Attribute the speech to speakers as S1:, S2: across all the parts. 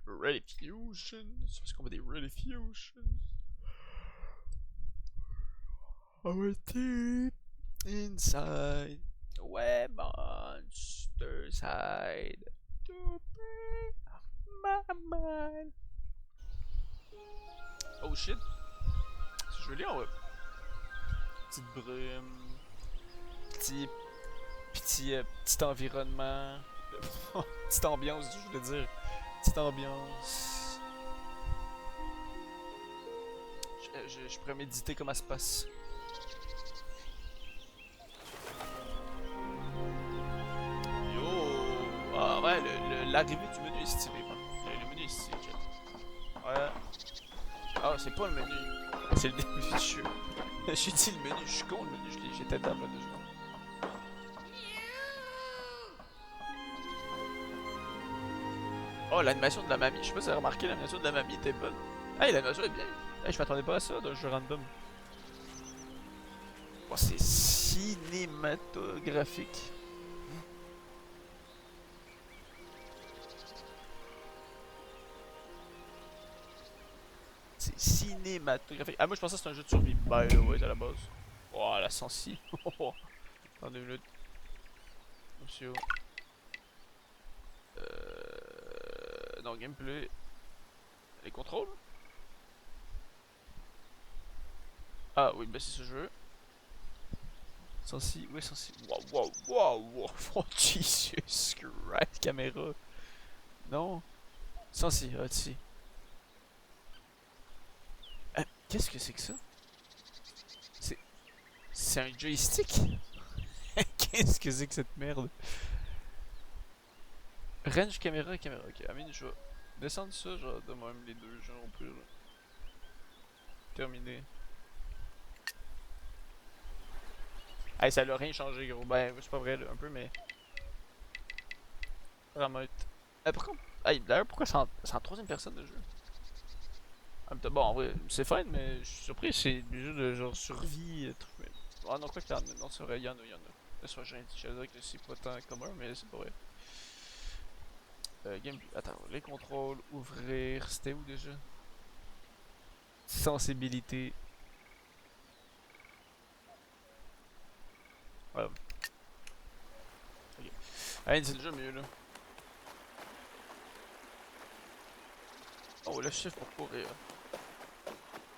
S1: Ready Fusions. Parce qu'on veut des Ready Fusions. Our deep inside. Ouais, monster side. To break my mind. Oh shit. C'est joli en vrai. Petite brume. Petit environnement. Petite ambiance, je voulais dire. Petite ambiance. Je pourrais méditer comment ça se passe. Yo! Ah ouais, l'arrivée du menu est stylé, man. Le menu est stylé, chat. Ouais. Ah, c'est pas le menu. C'est le début du jeu. J'ai dit le menu, je suis con le menu, j'étais dedans pas 2 secondes. Oh, l'animation de la mamie. Je sais pas si vous avez remarqué, l'animation de la mamie était bonne. Hey, l'animation est bien. Hey, je m'attendais pas à ça d'un jeu random. Oh, c'est cinématographique. C'est cinématographique. Ah, moi je pensais que c'était un jeu de survie. By the way, à la base. Oh, la sensi. Dans 2 minutes. Monsieur. Non, gameplay. Les contrôles. Ah, oui, bah c'est ce jeu. Sensi, oui, sensi. Wow. Oh, Jesus Christ, caméra. Non. Sensi, ah, si. Qu'est-ce que c'est que ça? C'est. C'est un joystick? Qu'est-ce que c'est que cette merde? Range caméra, caméra. Ok, Amine, je vais descendre ça, genre de même les deux, genre au pire. Terminé. Hey, ça l'a rien changé, gros. Ben, c'est pas vrai, là, un peu, mais. Vraiment. Pourquoi. Hey, d'ailleurs, pourquoi c'est en troisième personne le jeu? Bon, en vrai, c'est fine, mais je suis surpris, c'est des jeux de genre survie. Ah non, quoi que t'en as. Non, c'est vrai, y'en a. Là, soit j'ai dit, j'allais dire que c'est pas tant commun, mais c'est pas vrai. Gameplay. Attends, les contrôles, ouvrir. C'était où déjà? Sensibilité. Ouais. Ok. Allez, c'est déjà mieux là. Oh, le chiffre pour courir.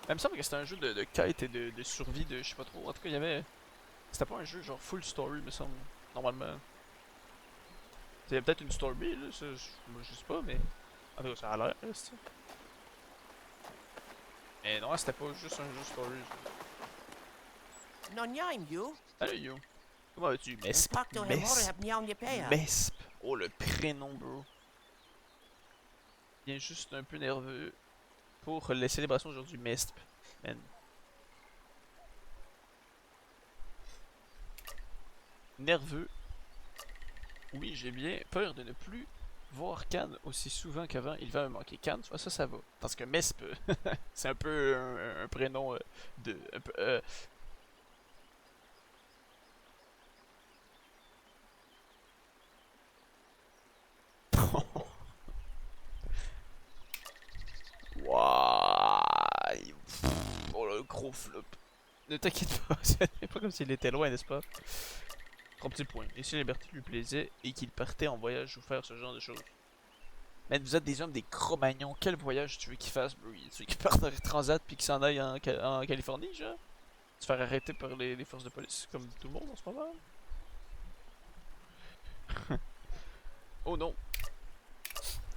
S1: Il me semble que c'était un jeu de quête et de survie de je sais pas trop. En tout cas, il y avait. C'était pas un jeu genre full story, me semble. Normalement. Il y avait peut-être une story là, ça, moi, je sais pas, mais. En tout cas, ça a l'air, là, c'est ça. Mais non, c'était pas juste un jeu story.
S2: Nonjaim, you.
S1: Salut yo. Comment vas-tu?
S2: En
S1: Mesp.
S2: pak door hem horen
S1: Mesp.
S2: heb jou je pea.
S1: Mesp. Oh, le prénom, bro. Il est juste un peu nerveux pour les célébrations aujourd'hui. Mesp. Man. Nerveux. Oui, j'ai bien peur de ne plus voir Cannes aussi souvent qu'avant. Il va me manquer Cannes, tu vois, ça va. Parce que Mesp, c'est un peu un prénom de. Un peu, Wouah. Oh le gros flop. Ne t'inquiète pas, ce n'est pas comme s'il était loin, n'est-ce pas? 3 petits points. Et si la liberté lui plaisait et qu'il partait en voyage ou faire ce genre de choses. Mais vous êtes des hommes, des Cro-Magnons. Quel voyage tu veux qu'il fasse, bro? Tu veux qu'il parte en transat puis qu'il s'en aille en Californie, genre? Se faire arrêter par les forces de police, comme tout le monde en ce moment? Oh non!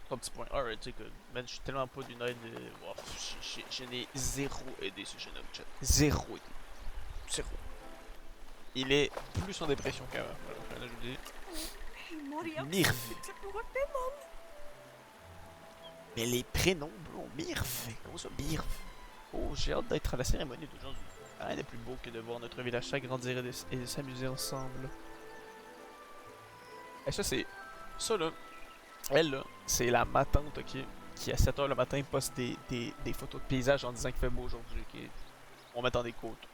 S1: 3 petits points. Alright, c'est good. Man, je suis tellement pas d'une aide. Wow, je n'ai zéro aidé ce jeune homme, chat. Zéro aidé. Zéro. Il est plus en dépression qu'avant. Voilà, je vous dis. Mirv. Mais les prénoms, bro, Mirv. Comment ça, Mirv? Oh, j'ai hâte d'être à la cérémonie d'aujourd'hui. Rien n'est plus beau que de voir notre village s'agrandir et de s'amuser ensemble. Et ça, c'est. Ça, là. Elle, là, c'est la ma tante, ok, qui à 7h le matin poste des photos de paysages en disant qu'il fait beau aujourd'hui, ok. On met dans des côtes.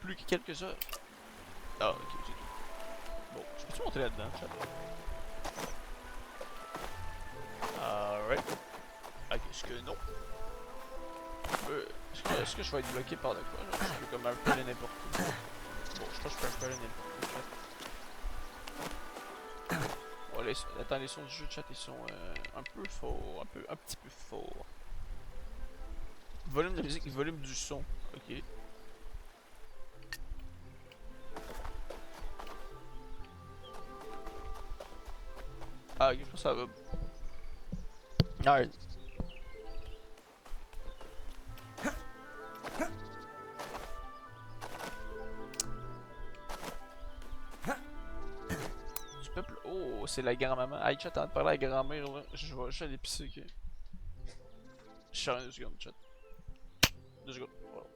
S1: Plus que quelques heures. Ah, ok, c'est tout. Bon, je peux-tu monter là-dedans, chat? Alright. Ok, est-ce que non? Est-ce que je vais être bloqué par de quoi? Genre, je peux comme un peu aller n'importe où. Bon, je pense que je peux un peu aller n'importe où. Bon, attends, les sons du jeu de chat ils sont un peu forts, un petit peu forts. Volume de musique, volume du son. Ok. Ah, ok, je pense que ça va. Alright. Du peuple. Oh, c'est la grand-maman. Hey, chat, t'as de parler à la grand-mère là. Je vais aller pisser, ok. Je sors 2 secondes, chat. 2 secondes. Voilà.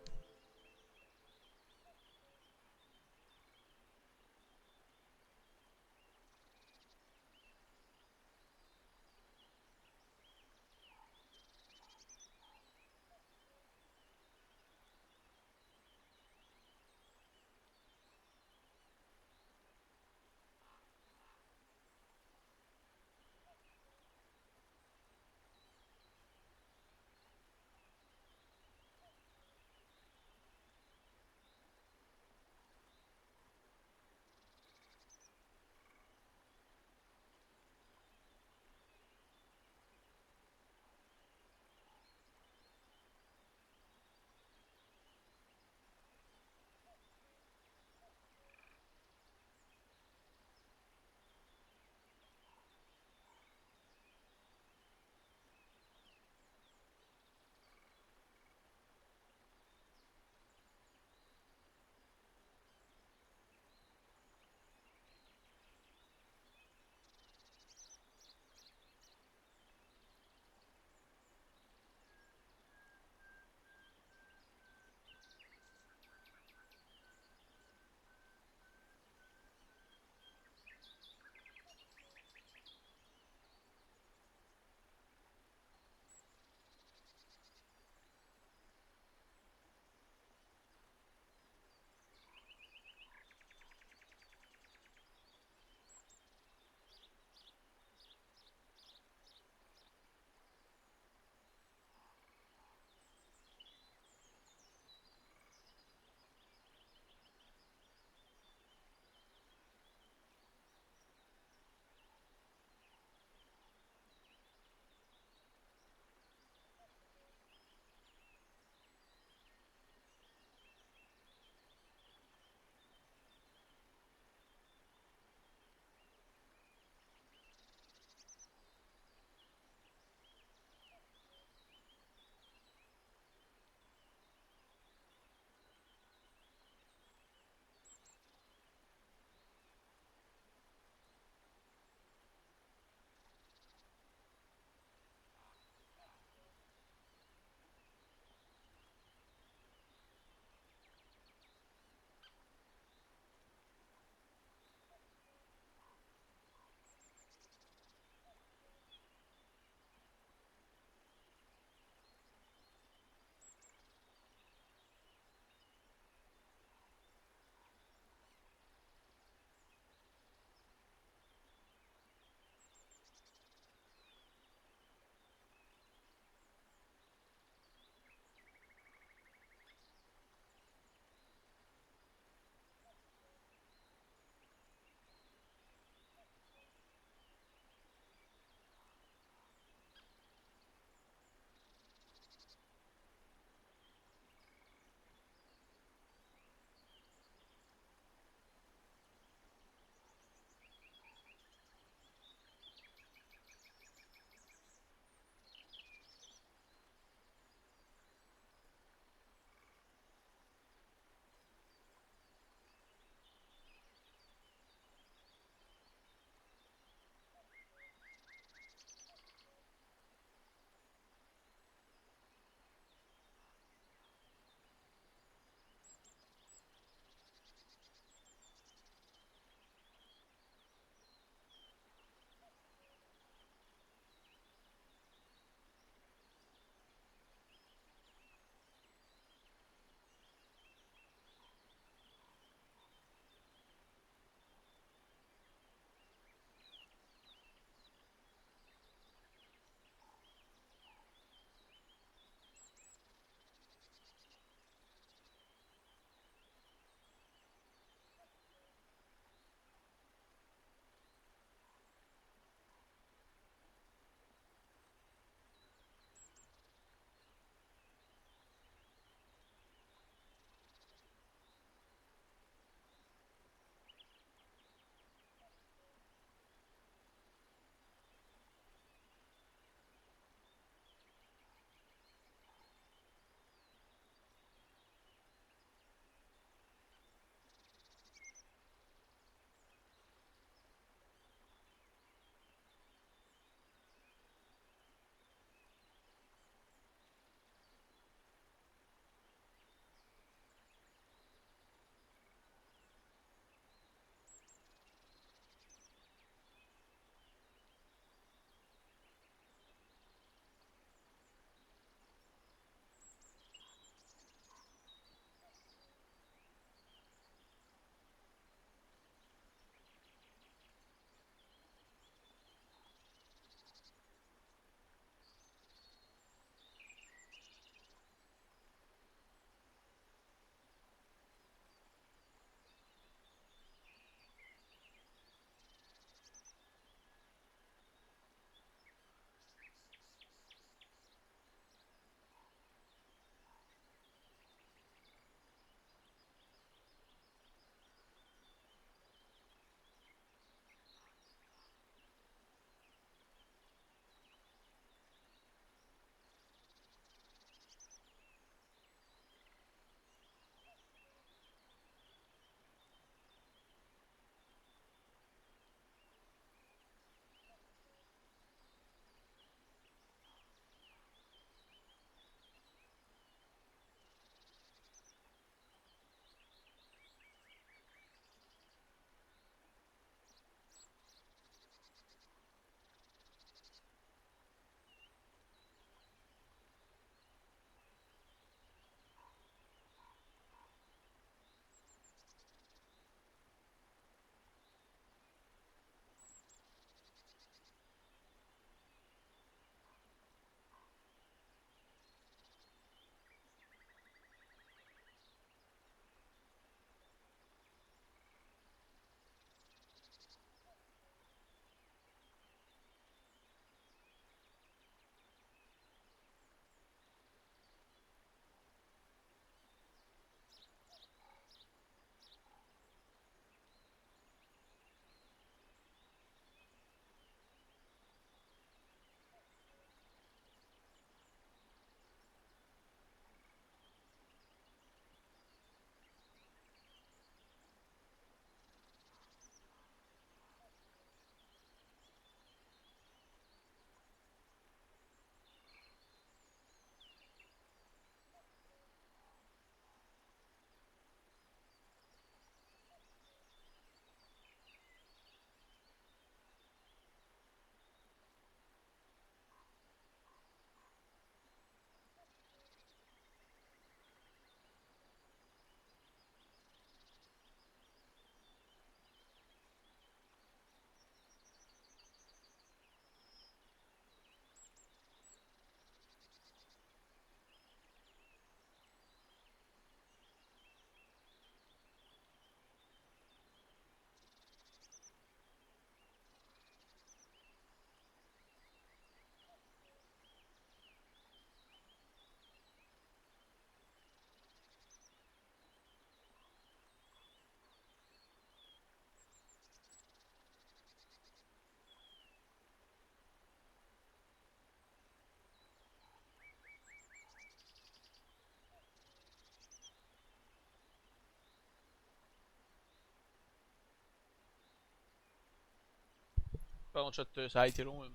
S1: Pardon, chat, ça a été long. Je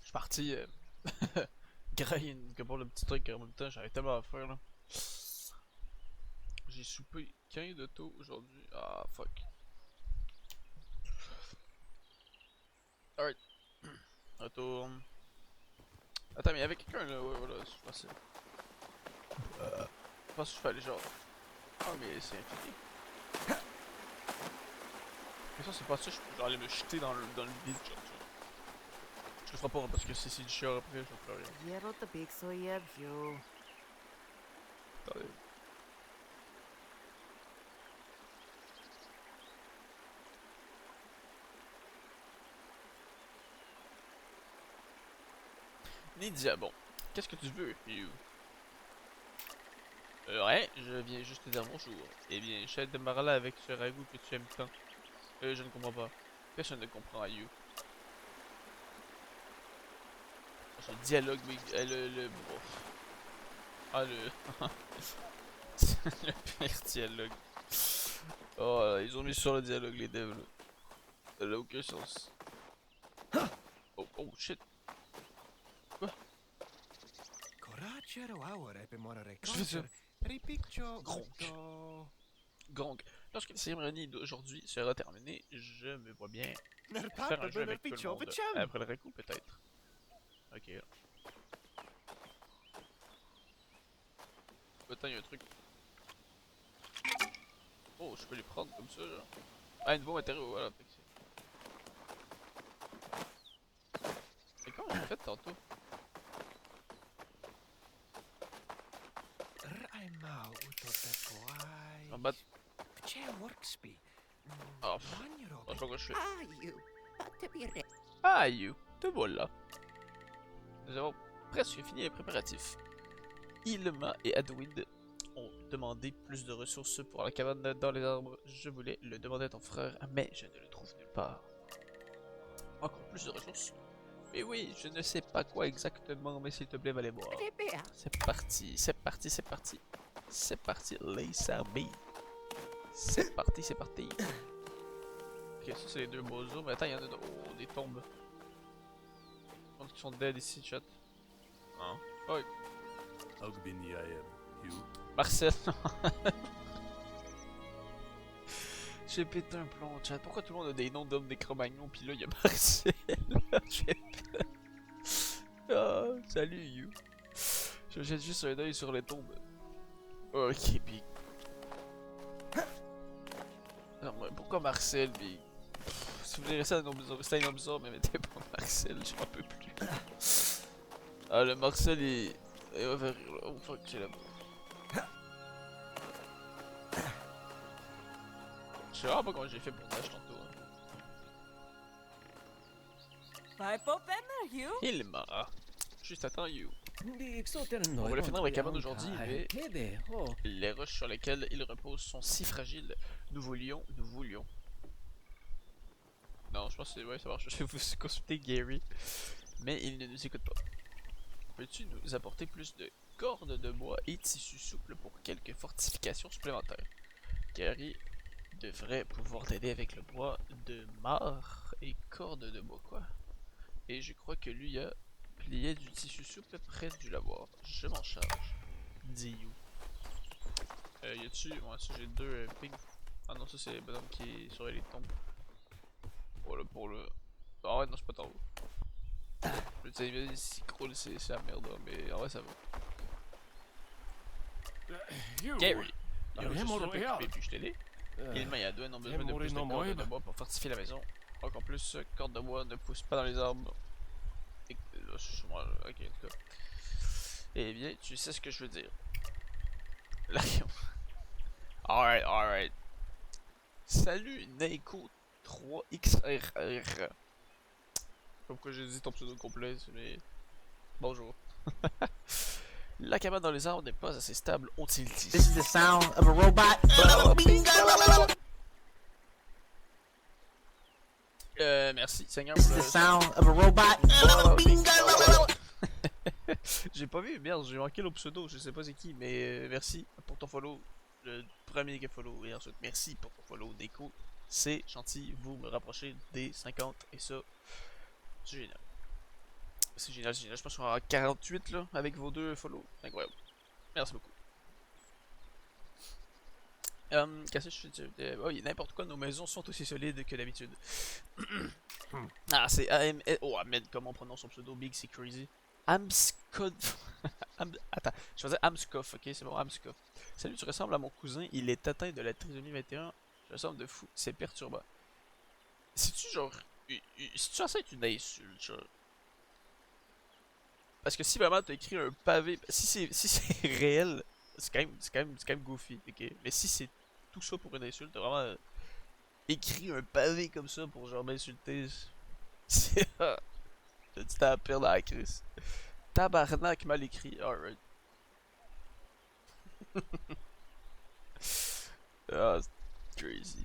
S1: suis parti grind que pour le petit truc en même temps, j'avais tellement à faire là. J'ai soupé 15 de tôt aujourd'hui. Ah, fuck. Alright. Retourne. Attends, mais il y avait quelqu'un là, ouais, voilà, c'est facile. Je pense que je fais aller genre. Ah, mais c'est infini. Mais ça, c'est pas ça, je peux genre aller me jeter dans le vide, genre, tu vois. Je le ferai pas hein, parce que si du chiant après, je vais pleurer. Attendez. Nidia, bon. Qu'est-ce que tu veux, You? Rien, je viens juste te dire bonjour. Eh bien, j'essaie de me parler avec ce ragoût que tu aimes tant. Je ne comprends pas. Personne ne comprend, You. Ce dialogue, oui, bon. Ah, le... le pire dialogue. Oh, ils ont mis sur le dialogue, les devs, là. Ça n'a aucun sens. Oh, oh, shit. Quoi? Je fais ça. Gronk. Gronk. Lorsque la cérémonie d'aujourd'hui sera terminée, je me vois bien faire un jeu avec tout le monde. Après le récoup, peut-être. Ok. Attends, il y a un truc. Oh, je peux les prendre comme ça, genre. Ah, un nouveau matériau, voilà. C'est quoi on a fait tantôt? En bas. Oh, je sais pas quoi je fais. Ah, you. Te voilà. Nous avons presque fini les préparatifs. Ilma et Adwid ont demandé plus de ressources pour la cabane dans les arbres. Je voulais le demander à ton frère, mais je ne le trouve nulle part. Encore plus de ressources? Mais oui, je ne sais pas quoi exactement, mais s'il te plaît, va les voir. C'est parti, c'est parti, c'est parti. C'est parti, les amis. C'est parti, c'est parti. Ok, ça c'est les deux bozos, mais attends, il y en a oh, des tombes. Je pense qu'ils sont dead ici, chat. Hein? Oh, Marcel. J'ai pété un plomb, chat. Pourquoi tout le monde a des noms d'hommes des Cro-Magnons, pis là il y a Marcel. J'ai peur. Oh, salut you. Je jette juste un oeil sur les tombes. Ok, big. Non, mais pourquoi Marcel, big? Si vous voulez rester un homme bizarre, mais mettez pas Marcel, j'en peux plus. Ah, le Marcel il va faire rire là. Oh fuck, j'ai la boue. Je sais vraiment pas comment j'ai fait pour nage tantôt. Hein. Ilma. Juste attends, you. On va le finir avec la cabane aujourd'hui, mais les roches sur lesquelles il repose sont si fragiles. Nous voulions. Non, je pense que ouais, ça marche. Je vais vous consulter Gary, mais il ne nous écoute pas. Peux-tu nous apporter plus de cordes de bois et tissus souples pour quelques fortifications supplémentaires? Gary devrait pouvoir t'aider avec le bois de mare et cordes de bois, quoi. Et je crois que lui a plié du tissu souple près du lavoir. Je m'en charge. Dis you. Y a-tu. Ouais, ça j'ai deux pings. Ah non, ça c'est le bonhomme qui est sur les tombes. Voilà pour le. Ah ouais, non, je suis pas trop haut. Le dire, si crawl c'est la merde, hein, mais en vrai ça va. Gary! Il a juste un peu occupé, puis je t'ai dit. Ilma et Adwin ont besoin de plus de cordes de bois pour fortifier la maison. Encore plus, cordes de bois ne poussent pas dans les arbres. Et là, je suis moi, ok, en tout cas. Eh bien, tu sais ce que je veux dire. Là, alright. Salut, Neiko 3XRR. Pourquoi j'ai dit ton pseudo complet, mais. Bonjour. La cabane dans les arbres n'est pas assez stable, ont-ils dit. This is the sound of a robot. Merci, Seigneur. This is the sound of a robot. J'ai pas vu, merde, j'ai manqué le pseudo, je sais pas c'est qui, mais merci pour ton follow. Le premier qui a follow, et ensuite merci pour ton follow, Deco C'est gentil, vous me rapprochez des 50 et ça, c'est génial. C'est génial, c'est génial. Je pense qu'on est à 48 là, avec vos deux follow. Incroyable. Merci beaucoup. Qu'est-ce que je te dis? Oh, n'importe quoi, nos maisons sont aussi solides que d'habitude. Ah, c'est AM. Oh, man, comment on prononce son pseudo? Big, c'est crazy. Amskov. Attends, je faisais Amskov, ok, c'est bon, Amskov. Salut, tu ressembles à mon cousin, il est atteint de la trisomie 21. Je ressemble de fou, c'est perturbant. C'est-tu genre. C'est-tu censé être une insulte, genre? Parce que si vraiment t'as écrit un pavé. Si c'est réel, c'est quand même goofy, ok? Mais si c'est tout ça pour une insulte, t'as vraiment écrit un pavé comme ça pour genre m'insulter. C'est. Tu t'as à perdre à la crise. Tabarnak mal écrit, alright. Ah, c'est crazy.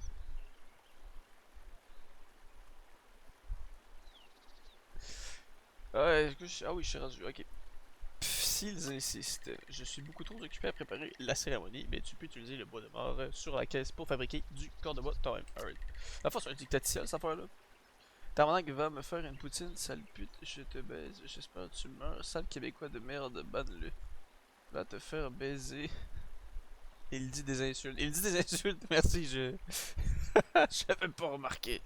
S1: Ouais, ah oui, je suis rendu, ok. S'ils insistent, je suis beaucoup trop occupé à préparer la cérémonie, mais tu peux utiliser le bois de mort sur la caisse pour fabriquer du corps de bois toi-même. Alright. La fois, c'est un dictatorial cette affaire-là. Tabarnak va me faire une poutine, sale pute, je te baise, j'espère que tu meurs, sale québécois de merde, banne-le. Va te faire baiser. Il dit des insultes. Il dit des insultes, merci, je. J'avais pas remarqué.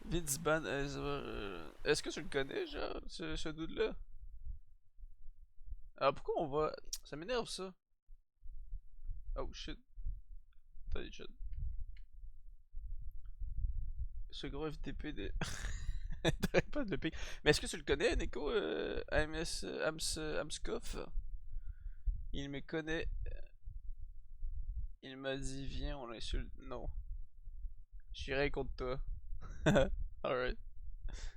S1: Vince Ban, est-ce que tu le connais, genre, ce dude-là? Alors pourquoi on va. Ça m'énerve ça. Oh shit. Attendez, shit. Ce gros FTP de. T'arrêtes pas de le piquer. Mais est-ce que tu le connais, Nico Amskoff? Il me connaît. Il m'a dit, viens, on l'insulte. Non. J'irai contre toi. Alright.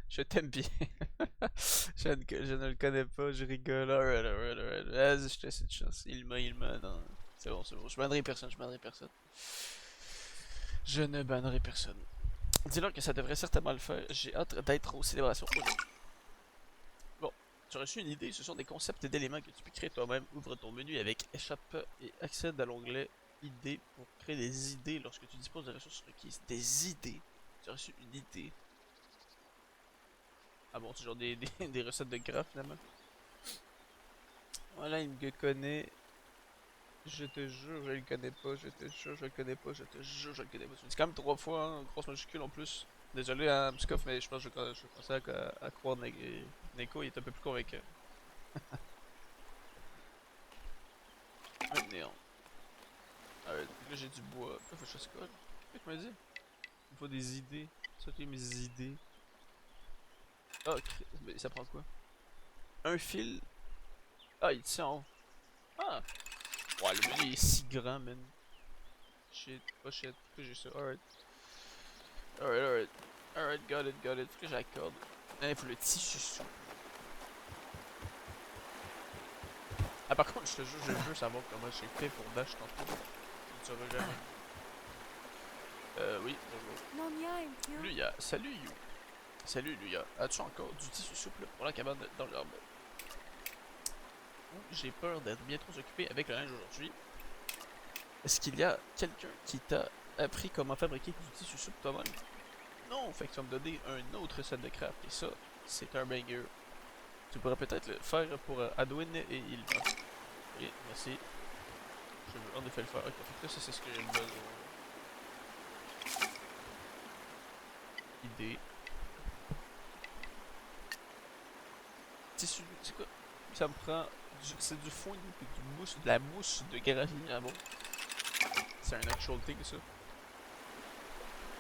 S1: Je t'aime bien. Je ne le connais pas, je rigole. Alright, alright, alright. Vas-y, je te laisse une chance. Il m'a. Non. C'est bon, c'est bon. Je bannerai personne, je bannerai personne. Je ne bannerai personne. Dis-leur que ça devrait certainement le faire. J'ai hâte d'être aux célébrations. Bon, tu as reçu une idée. Ce sont des concepts d'éléments que tu peux créer toi-même. Ouvre ton menu avec échappe et accède à l'onglet idées pour créer des idées lorsque tu disposes de ressources requises. Des idées. Tu as reçu une idée. Ah bon, c'est genre des recettes de gras finalement. Voilà, il me connaît. Je te jure, je le connais pas, je te jure, je le connais pas, je te jure, je le connais pas. Tu me dis quand même 3 fois, hein, grosse majuscule en plus. Désolé, hein, Mskov, mais je pense que je commençais à croire Neko, il est un peu plus convaincant. Un néon. Alright, là j'ai du bois. Faut que je fasse quoi? Qu'est-ce que tu m'as dit? Il me faut des idées. Ça, tu mes idées. Ah, mais ça prend quoi? Un fil. Ah, il tient en haut. Ah! Ouais, le menu est si grand, man. Shit, pas shit. Pourquoi j'ai ça? Alright. Alright, alright. Alright, got it, got it. Faut que j'accorde. Là, il faut le tissu souple. Ah, par contre, je te jure, je veux savoir comment j'ai fait pour dash tantôt. Tu ne sauras jamais. Oui, bonjour. Luya, salut You. Salut Luya. As-tu encore du tissu souple pour la cabane dans l'arbre? J'ai peur d'être bien trop occupé avec le linge aujourd'hui. Est-ce qu'il y a quelqu'un qui t'a appris comment fabriquer du tissu souple toi-même? Non, fait que tu vas me donner un autre set de craft. Et ça, c'est un banger. Tu pourrais peut-être le faire pour Adwin et Ilma. Ok, merci. Je veux en effet le faire. Ok, fait que là, ça c'est ce que j'ai besoin. Idée. Tissu, c'est quoi? Ça me prend. C'est du foin et du mousse, de la mousse de graphie. Ah bon? C'est un actual thing ça.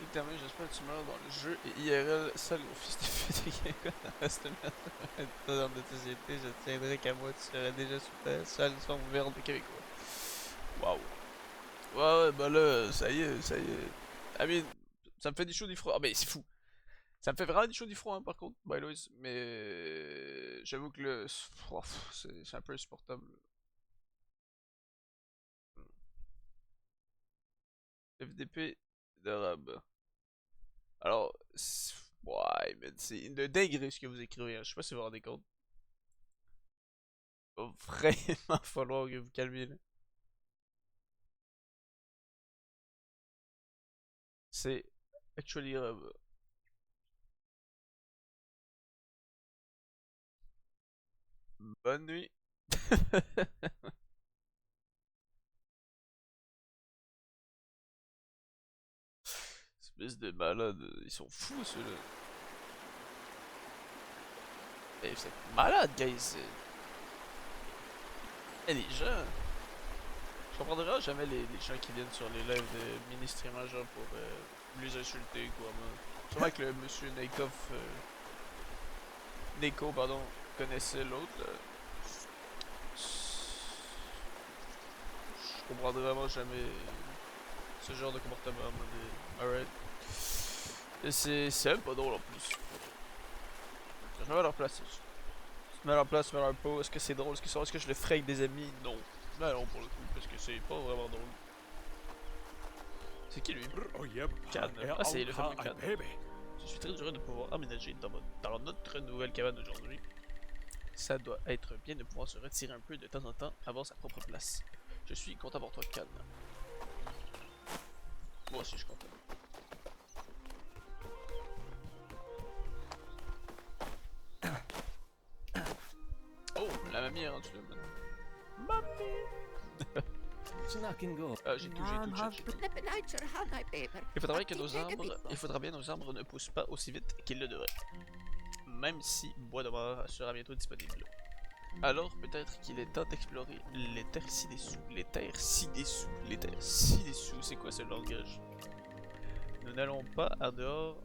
S1: Évidemment, j'espère que tu meurs dans le jeu et IRL, seul au fils de pute dans la semaine dans de société, je tiendrai qu'à moi, tu serais déjà super seul son verre de québécois. Waouh. Ouais, bah là, ça y est, ça y est. I mean, ça me fait des chaud du froid. Ah, mais c'est fou. Ça me fait vraiment des chaud du froid, hein, par contre, by the way. Mais j'avoue que là, c'est un peu insupportable. FDP d'arabe. Alors, ouais, mais c'est une dinguerie ce que vous écrivez, hein. Je sais pas si vous vous rendez compte. Il va vraiment falloir que vous calmiez là. c'est actually bonne nuit. Espèce de malade, ils sont fous ceux-là. Eh, vous êtes malade, guys. Eh, les gens. Je comprendrai jamais les gens qui viennent sur les lives de mini-streamers genre pour les insulter quoi. Sûrement que le monsieur Nakov, Neko pardon, connaissait l'autre là. Je comprendrai vraiment jamais ce genre de comportement. Alright. C'est même pas drôle en plus. Je me mets à leur place. Je me mets à leur place, je me mets à leur peau. Est-ce que c'est drôle? Est-ce que je le ferai avec des amis? Non. Ben non pour le coup, parce que c'est pas vraiment drôle. C'est qui lui? Can. Ah, c'est le fameux Can. Je suis très heureux de pouvoir emménager dans notre nouvelle cabane aujourd'hui. Ça doit être bien de pouvoir se retirer un peu de temps en temps, avoir sa propre place. Je suis content pour toi, Can. Moi aussi, je suis content. Oh, la mamie est rendue là, man. Mamie! J'ai tout, j'ai tout. Il faudra que nos arbres, il faudra bien que nos arbres ne poussent pas aussi vite qu'ils le devraient. Même si bois de mort sera bientôt disponible. Alors peut-être qu'il est temps d'explorer les terres ci-dessous. Les terres ci-dessous. Les terres ci-dessous. C'est quoi ce langage? Nous n'allons pas à dehors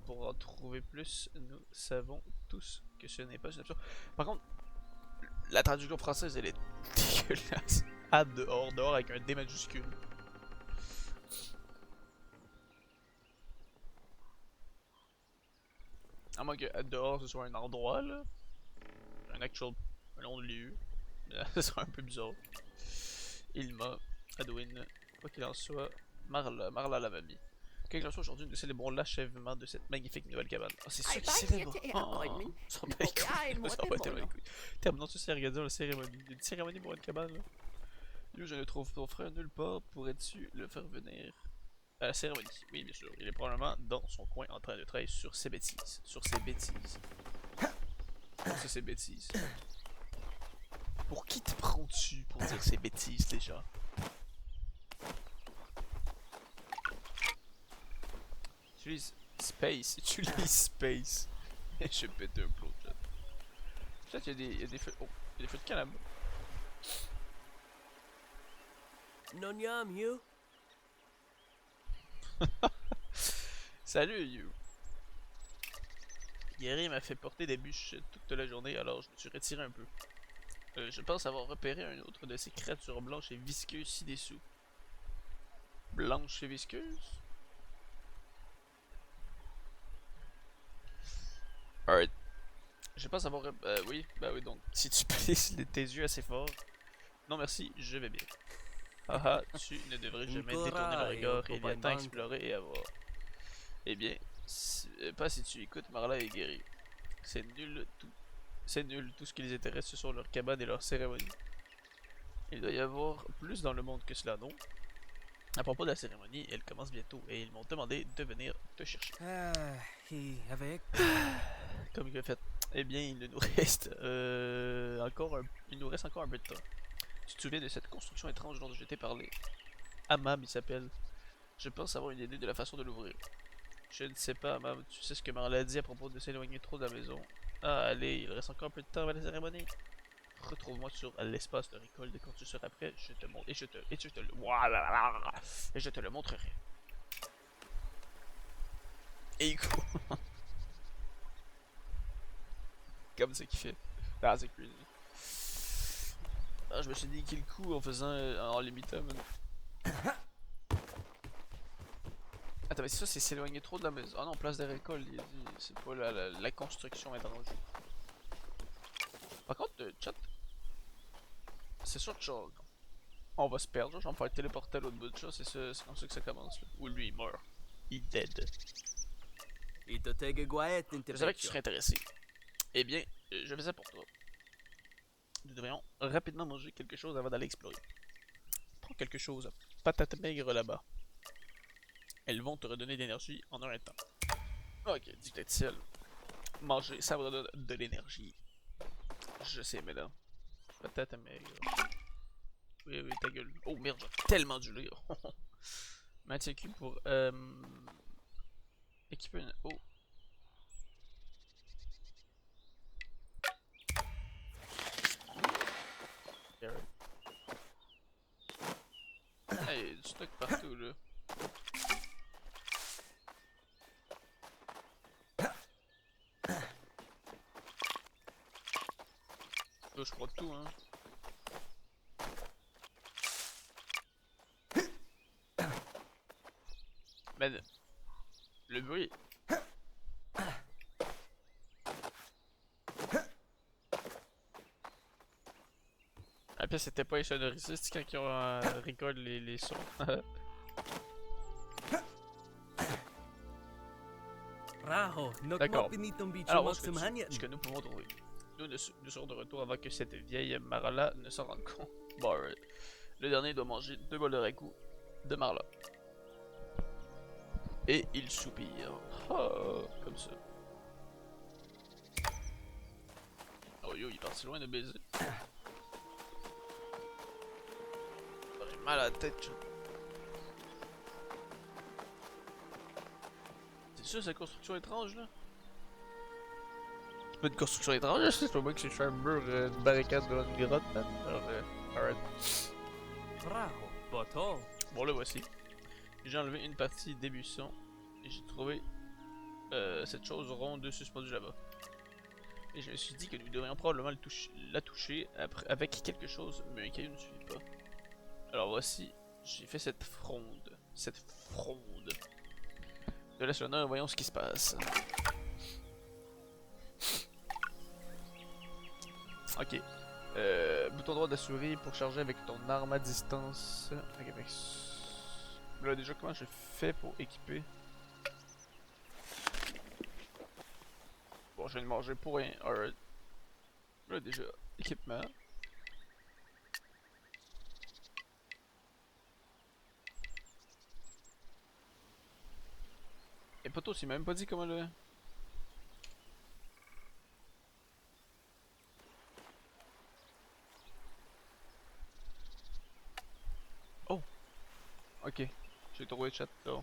S1: pour en trouver plus. Nous savons tous que ce n'est pas une option. Par contre, la traduction française elle est dégueulasse. À dehors, dehors avec un D majuscule. À moins que dehors ce soit un endroit là. Un nom de lieu. Ça serait un peu bizarre. Ilma, Adwin, quoi qu'il en soit, Marla la mamie. Quoi qu'il en soit, aujourd'hui, nous célébrons l'achèvement de cette magnifique nouvelle cabane. Oh, c'est sûr qu'ils célèbrent! Oh, ça va être cool! Ça va être tellement cool! Terminons tout ça et regardons la cérémonie. Il y a une cérémonie pour une cabane, là. Lui, je ne trouve ton frère nulle part. Pourrais-tu le faire venir à la cérémonie? Oui, bien sûr. Il est probablement dans son coin en train de travailler sur ses bêtises. Sur ses bêtises. C'est ses bêtises. Pour qui te prends-tu pour dire ces bêtises déjà? Utilise space, utilise space. Et je pète un plot chat. Peut-être qu'il y a des feux. Oh, il y a des feux de camp là-bas.
S2: Nonyam, you?
S1: Salut, you. Gary m'a fait porter des bûches toute la journée, alors je me suis retiré un peu. Je pense avoir repéré un autre de ces créatures blanches et visqueuses ci-dessous. Blanches et visqueuses? Alright. Je pense avoir... oui, bah oui, donc si tu plisses tes yeux assez fort... Non merci, je vais bien. Haha, tu ne devrais jamais détourner le regard, il y a tant à explorer et à voir. Eh bien, pas si tu écoutes Marla et Gary. C'est nul tout. C'est nul, tout ce qui les intéresse ce sont leurs cabanes et leurs cérémonies. Il doit y avoir plus dans le monde que cela, non? À propos de la cérémonie, elle commence bientôt et ils m'ont demandé de venir te chercher. Comme il a fait. Eh bien, il nous reste il nous reste encore un peu de temps. Tu te souviens de cette construction étrange dont je t'ai parlé? Amam, il s'appelle. Je pense avoir une idée de la façon de l'ouvrir. Je ne sais pas, Amam. Tu sais ce que Marla a dit à propos de s'éloigner trop de la maison. Ah, allez, il reste encore un peu de temps avant la cérémonie. Retrouve-moi sur l'espace de récolte quand tu seras prêt. Je te montre et je te le montrerai. Et quoi? Comme ça qu'il fait. Ah, c'est crazy. Ah, je me suis dit qu'il coup en faisant en limitant, man. Attends, mais ça, c'est s'éloigner trop de la maison. Ah non, place de récolte, il a dit. C'est pas la construction étrange. Par contre, chat, c'est sûr que genre, on va se perdre, genre, on va me faire téléporter à l'autre bout de ça, c'est comme ça que ça commence là. Ou lui il meurt. Il dead. Je savais que tu serais intéressé. Eh bien, je fais ça pour toi. Nous devrions rapidement manger quelque chose avant d'aller explorer. Prends quelque chose, patate maigre là-bas. Elles vont te redonner de l'énergie en un temps. Ok, dit-elle. Manger, ça vous redonne de l'énergie. Je sais, mais là. Peut-être, mais. Oui, oui, ta gueule. Oh merde, j'ai tellement dû lire. Maintien Q pour équiper une. Oh. Alright. Hey, il y a du stock partout là. Là, je crois de tout, hein. Mais le bruit. Ah, puis c'était pas les sonoristes quand ils ont record les sons.
S2: Raho,
S1: D'accord.
S2: nokmopinitum
S1: Alors,
S2: bichum
S1: ce que nous pouvons trouver. Nous serons de retour avant que cette vieille Marla ne s'en rende compte. Bon, alright. Le dernier doit manger 2 bols de ragoût de Marla. Et il soupire. Oh, comme ça. Oh yo, il est parti loin de baiser. J'aurais mal à la tête, tu vois. C'est sûr, cette construction étrange là? C'est pas une construction étrange, c'est pas moi que j'ai un mur, une barricade devant une grotte, man. Alors, alright.
S2: Raho, boto.
S1: Bon, le voici. J'ai enlevé une partie des buissons et j'ai trouvé cette chose ronde suspendue là-bas. Et je me suis dit que nous devrions probablement la toucher avec quelque chose, mais un caillou ne suffit pas. Alors voici, j'ai fait cette fronde. Cette fronde. De la sonneur, voyons ce qui se passe. Ok. Bouton droit de la souris pour charger avec ton arme à distance. Avec... Là déjà comment je fais pour équiper? Bon, je viens de manger pour rien. Alright. Là déjà, équipement. Et poteau, c'est même pas dit comment le... Oh! Ok. J'ai trouvé le chat là.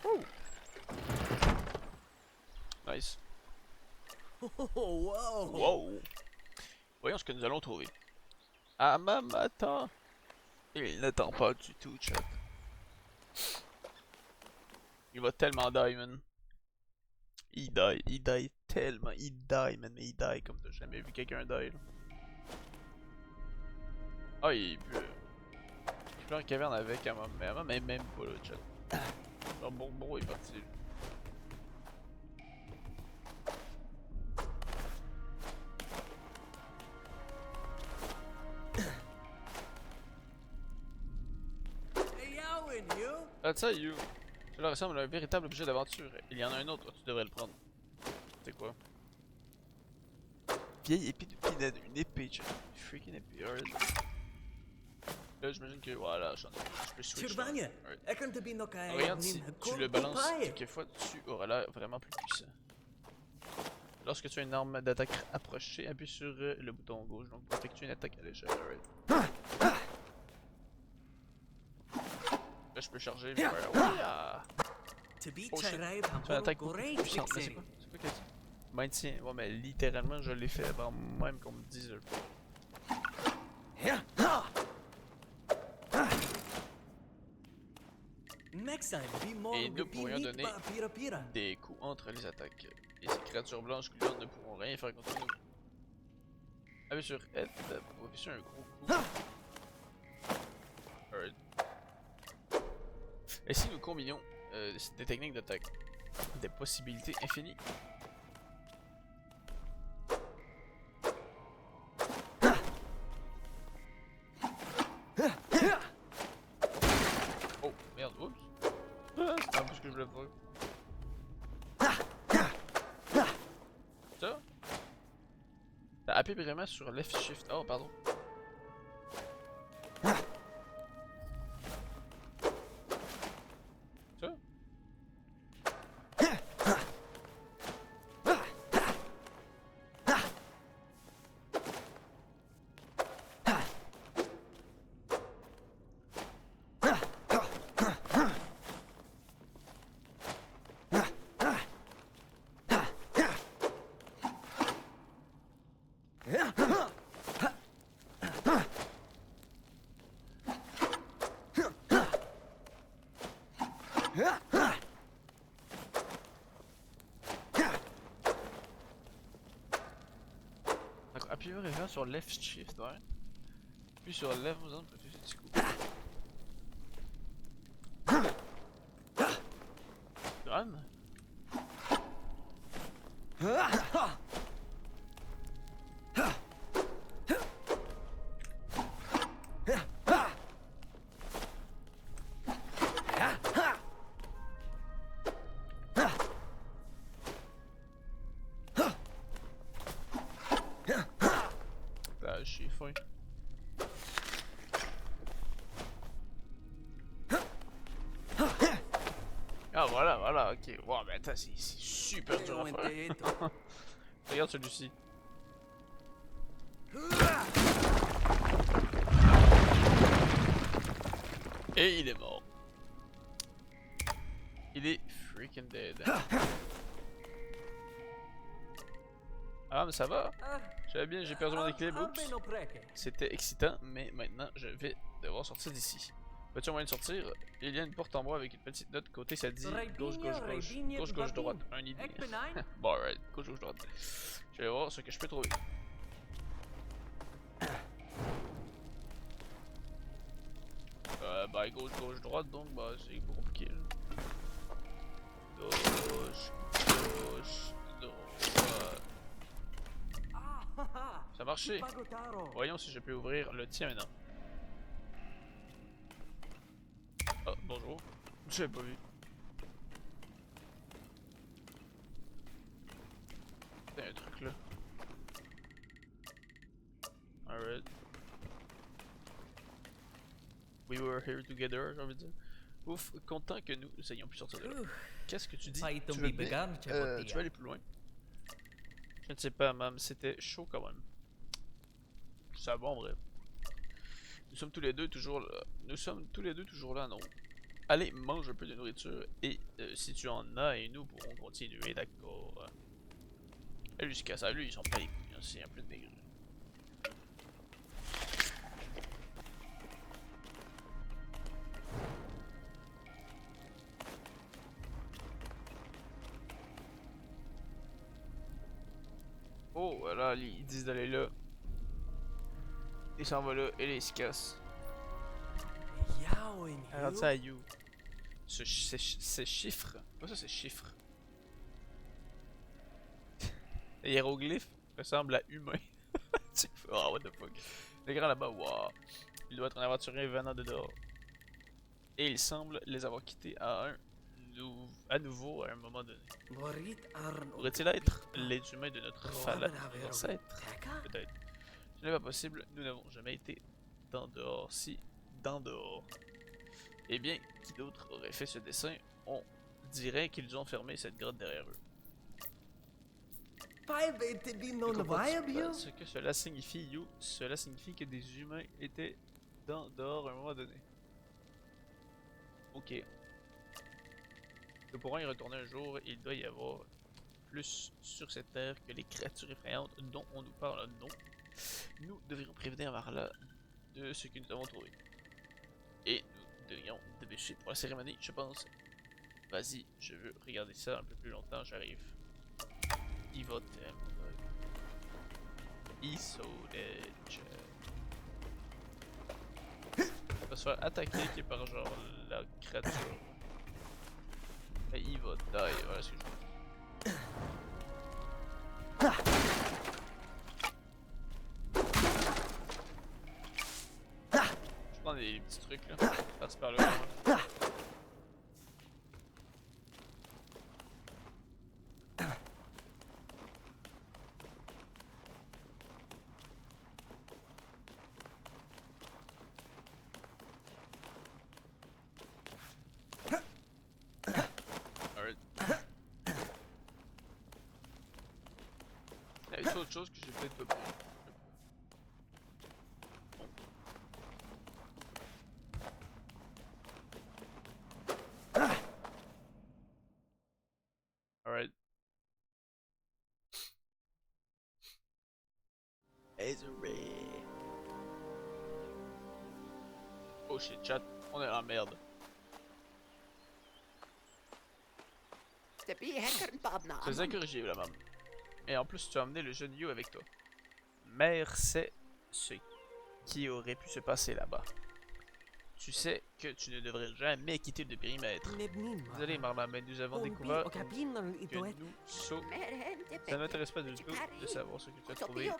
S1: Oh! Nice.
S2: Oh, wow.
S1: Wow! Voyons ce que nous allons trouver. Amamata! Il n'attend pas du tout, chat. Il va tellement die, man. Il die tellement, il die, man, mais il die comme t'as jamais vu quelqu'un die, là. Ah, il peut en caverne avec Amam, mais Amam est même pas là, chat. Oh, bon, il est parti.
S2: Hey, Yowen, you.
S1: Ah, ça, you. Cela ressemble à un véritable objet d'aventure. Il y en a un autre, tu devrais le prendre. C'est quoi? Vieille épée de pinède, une épée, chat. Freaking épée, alright. Là, j'imagine que voilà, je peux switch.
S2: Chirvanya,
S1: Alright.
S2: ekern te bino kai
S1: Regarde si
S2: nim
S1: tu le balances quelquefois, tu auras l'air vraiment plus puissant. Lorsque tu as une arme d'attaque approchée, appuie sur le bouton gauche donc pour effectuer une attaque à l'échelle. Alright. Là, je peux charger. Mais voilà.
S2: To be
S1: Oh shit.
S2: chairai
S1: Tu as une attaque beaucoup
S2: great
S1: plus puissante. Mais
S2: fixing.
S1: c'est quoi qu'elle dit? Maintien. Ouais, mais littéralement, je l'ai fait avant même qu'on me dise. Et nous pourrions donner des coups entre les attaques. Et ces créatures blanches gluantes ne pourront rien faire contre nous. Appuyez sur F pour afficher un gros coup. Alright. Et si nous combinons des techniques d'attaque, des possibilités infinies. Oh merde, oups. C'est un peu ce que je voulais faire. Ça? T'as appuyé vraiment sur left shift. Oh pardon. Donc, appuyez vraiment sur left shift, ouais. Puis sur left, vous en faites ce petit coup. Run. Ah, je suis fin. Ah voilà, voilà, ok. Wow, mais attends, c'est super dur à faire. Regarde celui-ci. Et il est mort. Il est freaking dead. Ah mais ça va. J'avais bien, j'ai perdu mon équilibre. Oups. C'était excitant, mais maintenant je vais devoir sortir d'ici. Peux-tu au moyen de sortir? Il y a une porte en bois avec une petite note côté, ça dit gauche, gauche, gauche, gauche, gauche, droite. Un idée. Bon, alright, gauche, gauche, droite. Je vais voir ce que je peux trouver. Bah, gauche, gauche, droite, donc bah, c'est pas compliqué. Là. Gauche, gauche, droite. Ça a marché. Voyons si je peux ouvrir le tien maintenant. Oh, bonjour. J'avais pas vu. Il y a un truc là. Alright. We were here together, j'ai envie de dire. Ouf, content que nous ayons pu sortir de là. Qu'est-ce que tu dis? Tu veux bien? Tu veux aller plus loin? Je ne sais pas, mam, c'était chaud quand même. C'est bon, bref. Nous sommes tous les deux toujours là. Nous sommes tous les deux toujours là, non? Allez, mange un peu de nourriture et si tu en as, et nous pourrons continuer, d'accord? Et jusqu'à ça, lui, ils sont pas les couilles, hein, c'est un peu dégueu. Oh, voilà, ils disent d'aller là. Il s'en va là, et là, il se casse. Regarde ça à You. Ces chiffres. Quoi ça, ces chiffres? Les hiéroglyphes ressemblent à humains. Oh, what the fuck. Le grand là-bas, wow. Il doit être un aventurier venant de dehors. Et il semble les avoir quittés à nouveau à un moment donné. Pourrait-il être les humains de notre ancêtre? Peut-être. Ce n'est pas possible, nous n'avons jamais été dans dehors. Si, dans dehors. Eh bien, qui d'autre aurait fait ce dessin? On dirait qu'ils ont fermé cette grotte derrière eux. Ce que cela signifie, You, cela signifie que des humains étaient dehors à un moment donné. Ok. Nous pourrons y retourner un jour, il doit y avoir plus sur cette terre que les créatures effrayantes dont on nous parle, non. Nous devrions prévenir Marla de ce que nous avons trouvé. Et nous devrions dépêcher pour la cérémonie, je pense. Vas-y, je veux regarder ça un peu plus longtemps, j'arrive. Il va Il saute. Il va se faire attaquer par genre la créature. Et il va die, voilà ce que je veux. Je prends des petits trucs là. Passe par là. Alright. Il y a autre chose que j'ai peut-être pas pris. Alright. Ezra. Oh shit, chat, on est en merde. Très incorrigible, la maman. Et en plus, tu as emmené le jeune Yu avec toi. Mère sait ce qui aurait pu se passer là-bas. Tu sais que tu ne devrais jamais quitter le périmètre. Désolé, Marla, mais nous avons découvert que nous sauts. Ça ne m'intéresse pas du tout de savoir ce que tu as trouvé.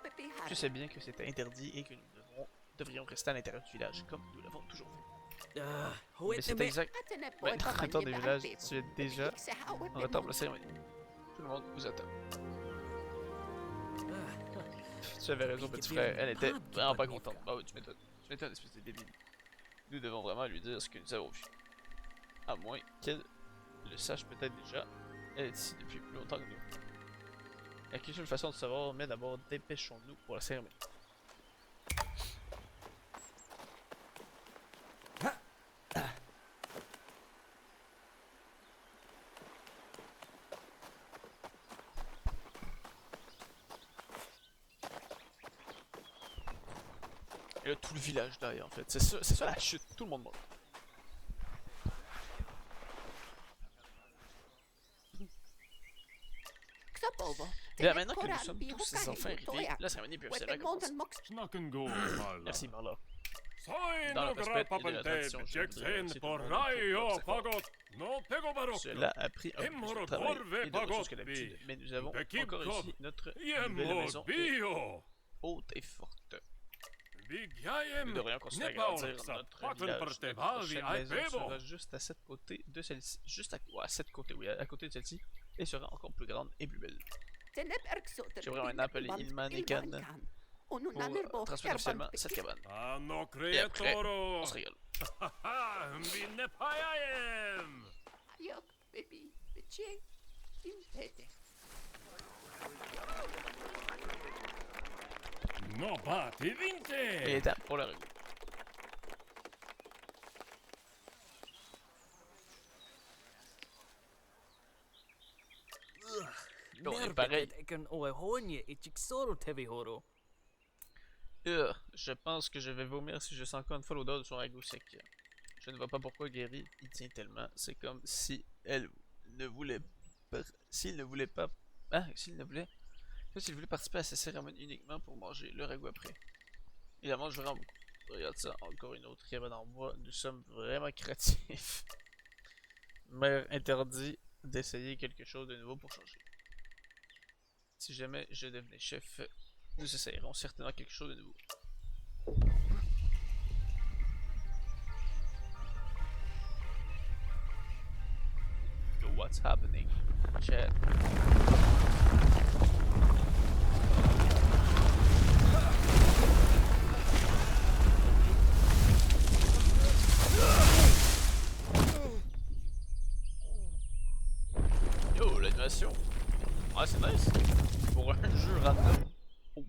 S1: Tu sais bien que c'était interdit et que nous devrions rester à l'intérieur du village, comme nous l'avons toujours fait. Mais c'est exact. Maintenant, le temps du village, tu es déjà en retard pour la cérémonie. Tout le monde vous attend. Tu avais raison, petit frère. Elle était vraiment pas contente. Bah oui, tu m'étonnes, espèce de débile. Nous devons vraiment lui dire ce que nous avons vu. À moins qu'elle le sache peut-être déjà. Elle est ici depuis plus longtemps que nous. Il y a quelque chose de façon de savoir, mais d'abord dépêchons-nous pour la cérémonie. Et là, tout le village derrière en fait. C'est ça la chute, tout le monde meurt. Bien, maintenant que nous sommes tous ces enfants arrivés, la cérémonie peut officiellement commencer. Merci Marla. Dans le respect et de la tradition, je voudrais remercier tout le monde pour leur effort. Cela a pris un peu plus de travail et de ressources que d'habitude, mais nous avons encore réussi notre nouvelle maison est haute et forte. Nous devrions continuer à grandir notre village. Notre prochaine maison sera juste à cette côté de celle-ci. Juste à cette côté, oui, à côté de celle-ci. Et sera encore plus grande et plus belle. J'aimerais un appelé Ilman et Khan pour transmettre officiellement cette cabane. Et après, on se régale. Et étape pour le règle. On est pareil. Je pense que je vais vomir si je sens encore une fois l'odeur de son ragoût sec. Je ne vois pas pourquoi Gary y tient tellement. C'est comme si elle ne voulait pas. S'il ne voulait pas. Ah, s'il ne voulait. Comme s'il voulait participer à cette cérémonie uniquement pour manger le ragoût après. Il en mange vraiment beaucoup. Regarde ça, encore une autre cabane en bois. Nous sommes vraiment créatifs. Mère interdit d'essayer quelque chose de nouveau pour changer. Si jamais je devenais chef, nous essayerons certainement quelque chose de nouveau. What's happening? Chat. Yo, l'animation. Ah, c'est nice. Pour un jeu random. Oh.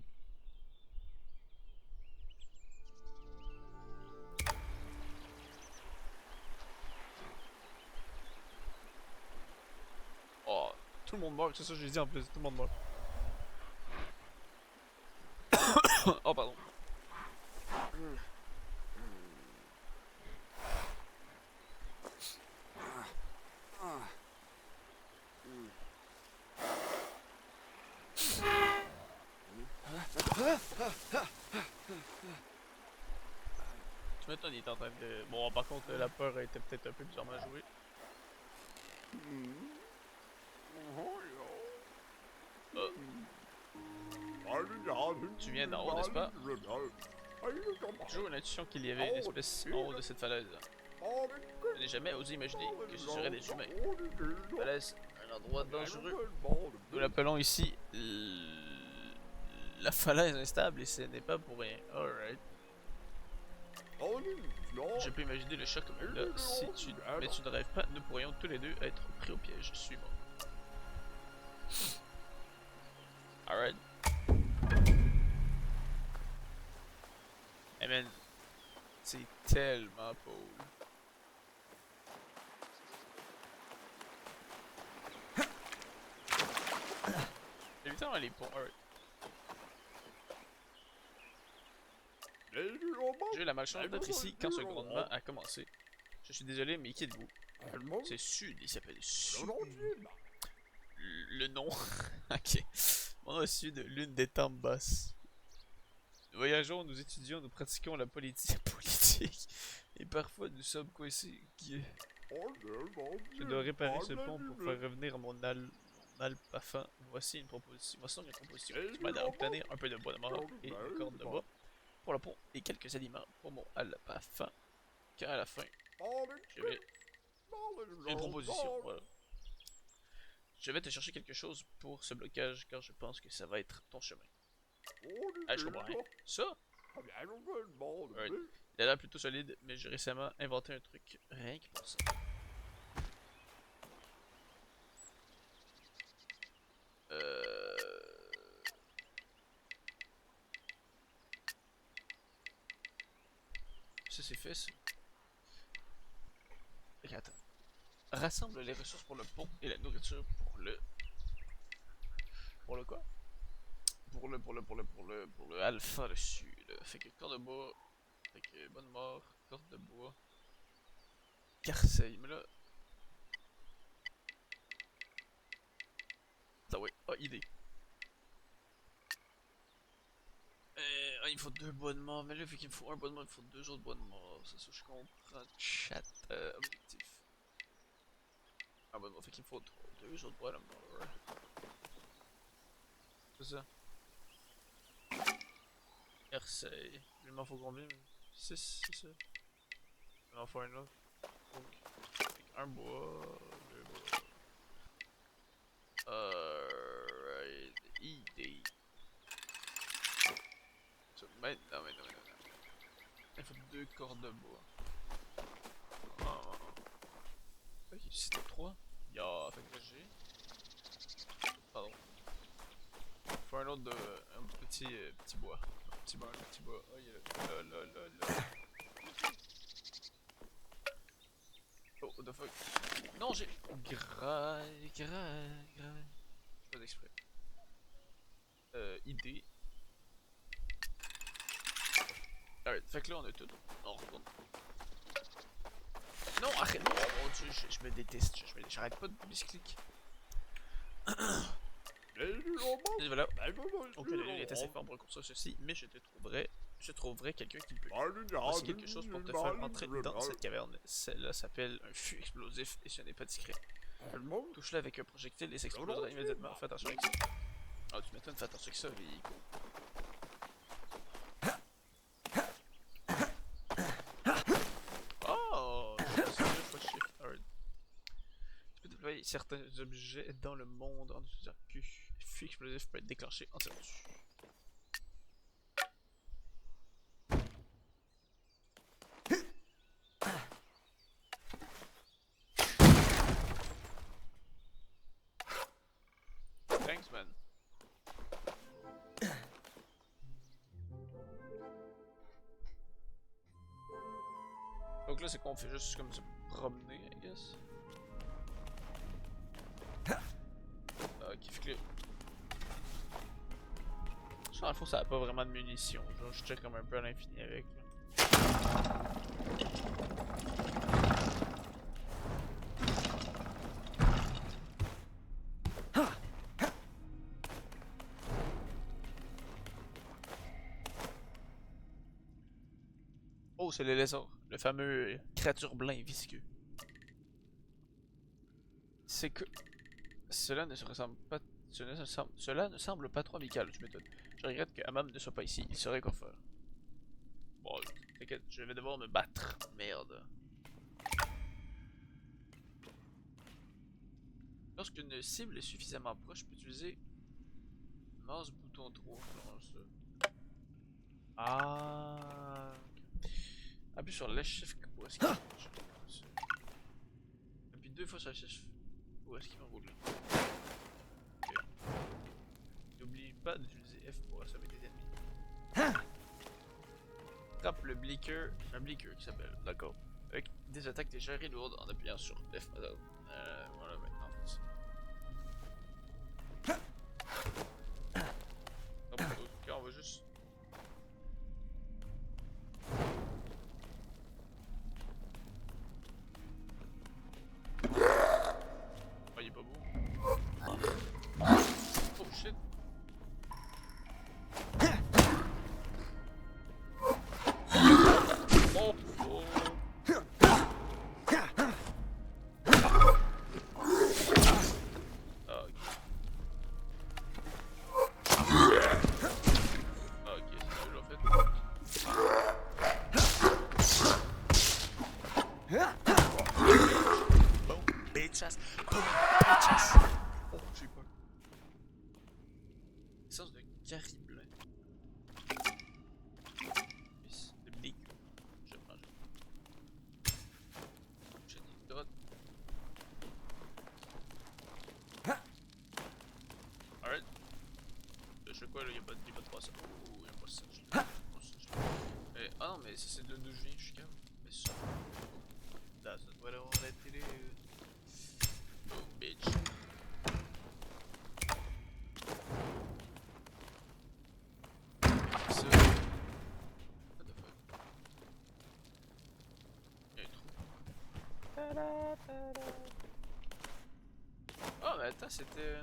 S1: Oh, tout le monde meurt, c'est ça que j'ai dit en plus, tout le monde meurt. Oh, pardon. Tu m'étonnes, il est en train de... Bon, par contre, la peur a été peut-être un peu bizarrement jouée. Tu viens d'en haut, n'est-ce pas? J'ai toujours une intuition qu'il y avait une espèce en haut de cette falaise. Je n'ai jamais osé imaginer que ce seraient des humains. Falaise, un endroit dangereux. Nous l'appelons ici la falaise instable et ce n'est pas pour rien. Alright. Je peux imaginer le choc comme là si tu... Mais tu ne rêves pas, nous pourrions tous les deux être pris au piège. Suis-moi. Alright. Hey man, c'est tellement pauvre. Évidemment les ponts, alright. J'ai eu la malchance d'être ici quand ce grondement a commencé. Je suis désolé, mais qui êtes-vous? C'est Sud, il s'appelle Sud. Le nom. Ok. Mon nom est Sud, l'une des tempes basses. Nous voyageons, nous étudions, nous pratiquons la politique. Et parfois nous sommes coincés. Je dois réparer ce pont pour faire revenir mon alpafin. Voici une proposition. Voici une proposition. Tu m'aides à obtenir un peu de bois de mort et une corde de bois pour le pont et quelques aliments pour mon alpafin. Car à la fin, je vais. Une proposition, voilà. Je vais te chercher quelque chose pour ce blocage car je pense que ça va être ton chemin. Ah, je comprends rien. Ça? Ouais. Il a l'air plutôt solide, mais j'ai récemment inventé un truc rien que pour ça. Ça c'est fait ça. Ok, attends. Rassemble les ressources pour le pont et la nourriture pour le. Pour le quoi? Pour le alpha dessus. Là. Fait que corde de bois. Fait que bonne mort, corde de bois. Carseille, mais là. Ah ouais, ah idée. Il me faut 2 bois de mort, mais là fait qu'il me faut un bois de mort, il me faut 2 autres bois de mort. C'est ça, je comprends. Chat objectif. Un bois de mort, fait qu'il me faut 2 autres bois de mort. C'est ça. Carseille. Il m'en faut combien? 6, c'est ça. Il m'en faut un autre. Donc, un bois, 2 bois. Alright, idée. Maintenant. Il faut 2 cordes de bois. Ok, c'était 3. Ya, fait que j'ai. Pardon. Il faut un autre de. Un petit bois. Un petit bois. Oh, il est là. Oh, what the fuck. Non, j'ai. Grave. Pas d'exprès. Idée. Alright, fait que là on a tout. On retourne. Non, arrête! Non, mon dieu, je me déteste. J'arrête pas de misclic. Et voilà. Donc le lieu est assez fort pour reconstruire ceci, mais je trouverai quelqu'un qui peut. Voici quelque chose pour te faire entrer dans cette caverne. Celle-là s'appelle un fût explosif et ce n'est pas discret. Touche-le avec un projectile et ça explosera immédiatement. Fais attention avec ça. Ah, tu m'étonnes, fais attention avec ça, véhicule. Oh! Tu peux déployer certains objets dans le monde en utilisant Q. Fût explosif peut être déclenché en tirant dessus. Thanks, man. Donc là, c'est qu'on fait juste comme se promener, I guess. Ok, fait que là. Je dans le fond, ça a pas vraiment de munitions. Genre, je check comme un peu à l'infini avec. Là. Oh, c'est le lézard. Le fameux créature blanc et visqueux. C'est que. Cela ne se ressemble pas. Cela ne semble pas trop amical, tu m'étonnes. Je regrette que Hammam ne soit pas ici, il saurait quoi faire. Bon, t'inquiète, je vais devoir me battre. Merde. Lorsqu'une cible est suffisamment proche, je peux utiliser mouse bouton 3. Comment ça? Ah. Appuie sur le shift où est-ce qu'il appuie 2 fois sur le shift. Où est-ce qu'il m'enroule? Ok. N'oublie pas d'utiliser F pour assommer tes ennemis. Frappe le blicker, un blicker qui s'appelle, d'accord. Avec des attaques légères et lourdes en appuyant sur F. Voilà, maintenant on fait ça. Ok, on va juste. Cariblein. Le légume. Je vais manger. J'ai des dots. Alright. Je fais quoi là? Y'a pas de passage. Oh, y'a pas de passage. Ah non, mais ça c'est de 2 juillet, je suis calme. Mais ça. Là, ça doit avoir la télé. Oh, bitch. Ça. What the fuck? Y'a un trou. Oh, mais attends, c'était.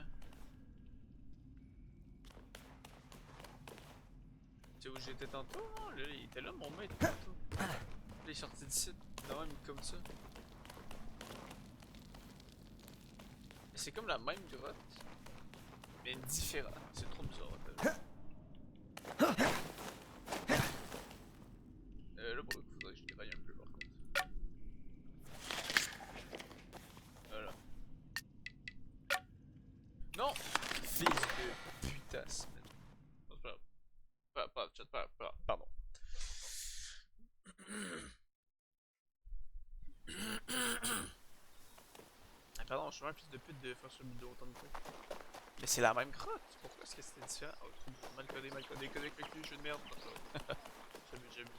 S1: Tu sais où j'étais tantôt? Non, là, il était là, mon mec, tantôt. Là, il est sorti d'ici, de même comme ça. C'est comme la même grotte, mais différente. C'est trop bizarre. Là, pour le coup, faudrait que je déraille un peu par contre. Voilà. Non! Fils de putasse, man. Non, c'est pas grave. Pardon. Ah, pardon, je suis un fils de pute de faire ce vidéo autant de fois. Mais c'est la même grotte! Pourquoi est-ce que c'était différent? Oh, trop mal codé, connecte avec lui, jeu de merde. J'abuse.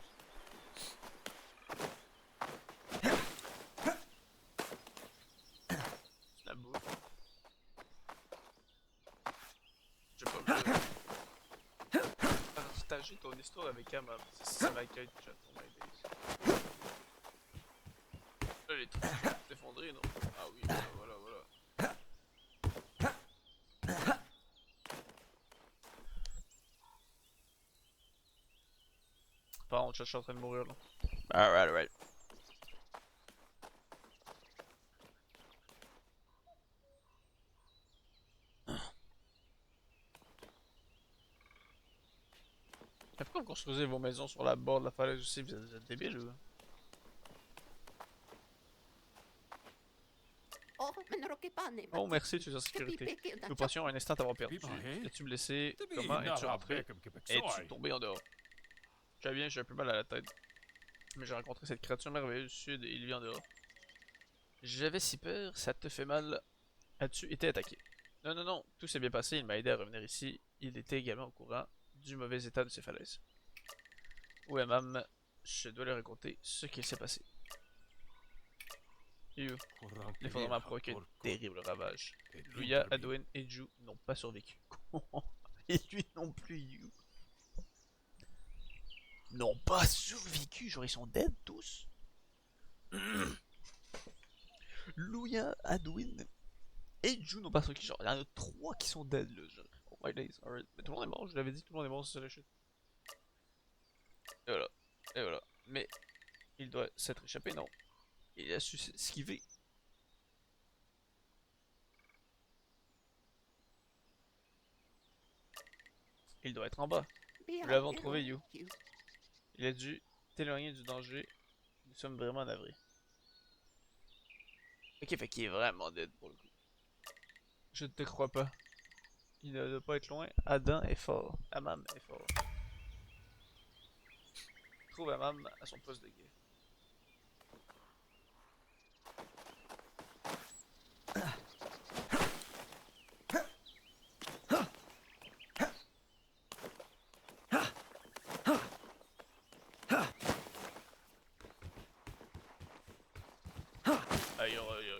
S1: La bouffe. J'ai pas voulu partager ton histoire avec Amam. Ça m'accueille chat pour m'aider. Là, les trucs sont effondrés, non? Ah oui, voilà. Pardon, chat, je suis en train de mourir là. Alright. Mais pourquoi vous construisez vos maisons sur la bord de la falaise aussi? Vous êtes débiles ou? Oh merci, tu es en sécurité. Nous pensions un instant t'avoir perdu. Es-tu blessé? Comment es-tu rentré? Es-tu tombé en dehors? Je vais bien, j'ai un peu mal à la tête. Mais j'ai rencontré cette créature merveilleuse du sud et il vit en dehors. J'avais si peur, ça te fait mal. As-tu été attaqué? Non, tout s'est bien passé, il m'a aidé à revenir ici. Il était également au courant du mauvais état de ses falaises. Ouais, mam, je dois lui raconter ce qu'il s'est passé. L'effondrement a provoqué un terrible ravage. Luya, Adwin et Ju n'ont pas survécu. Et lui non plus, You. N'ont pas survécu, genre ils sont dead tous. Luya, Adwin et Ju n'ont pas survécu, genre il y en a 3 qui sont dead là. Genre. Oh my days, alright. Mais tout le monde est mort, je l'avais dit, tout le monde est mort, c'est ça la chute. Et voilà. Mais il doit s'être échappé, non. Il a su esquiver. Il doit être en bas. Nous l'avons trouvé, You. Il a dû t'éloigner du danger. Nous sommes vraiment navrés. Ok, fait qu'il est vraiment dead pour le coup. Je ne te crois pas. Il ne doit pas être loin. Adam est fort. Amam est fort. Trouve Amam à son poste de guet.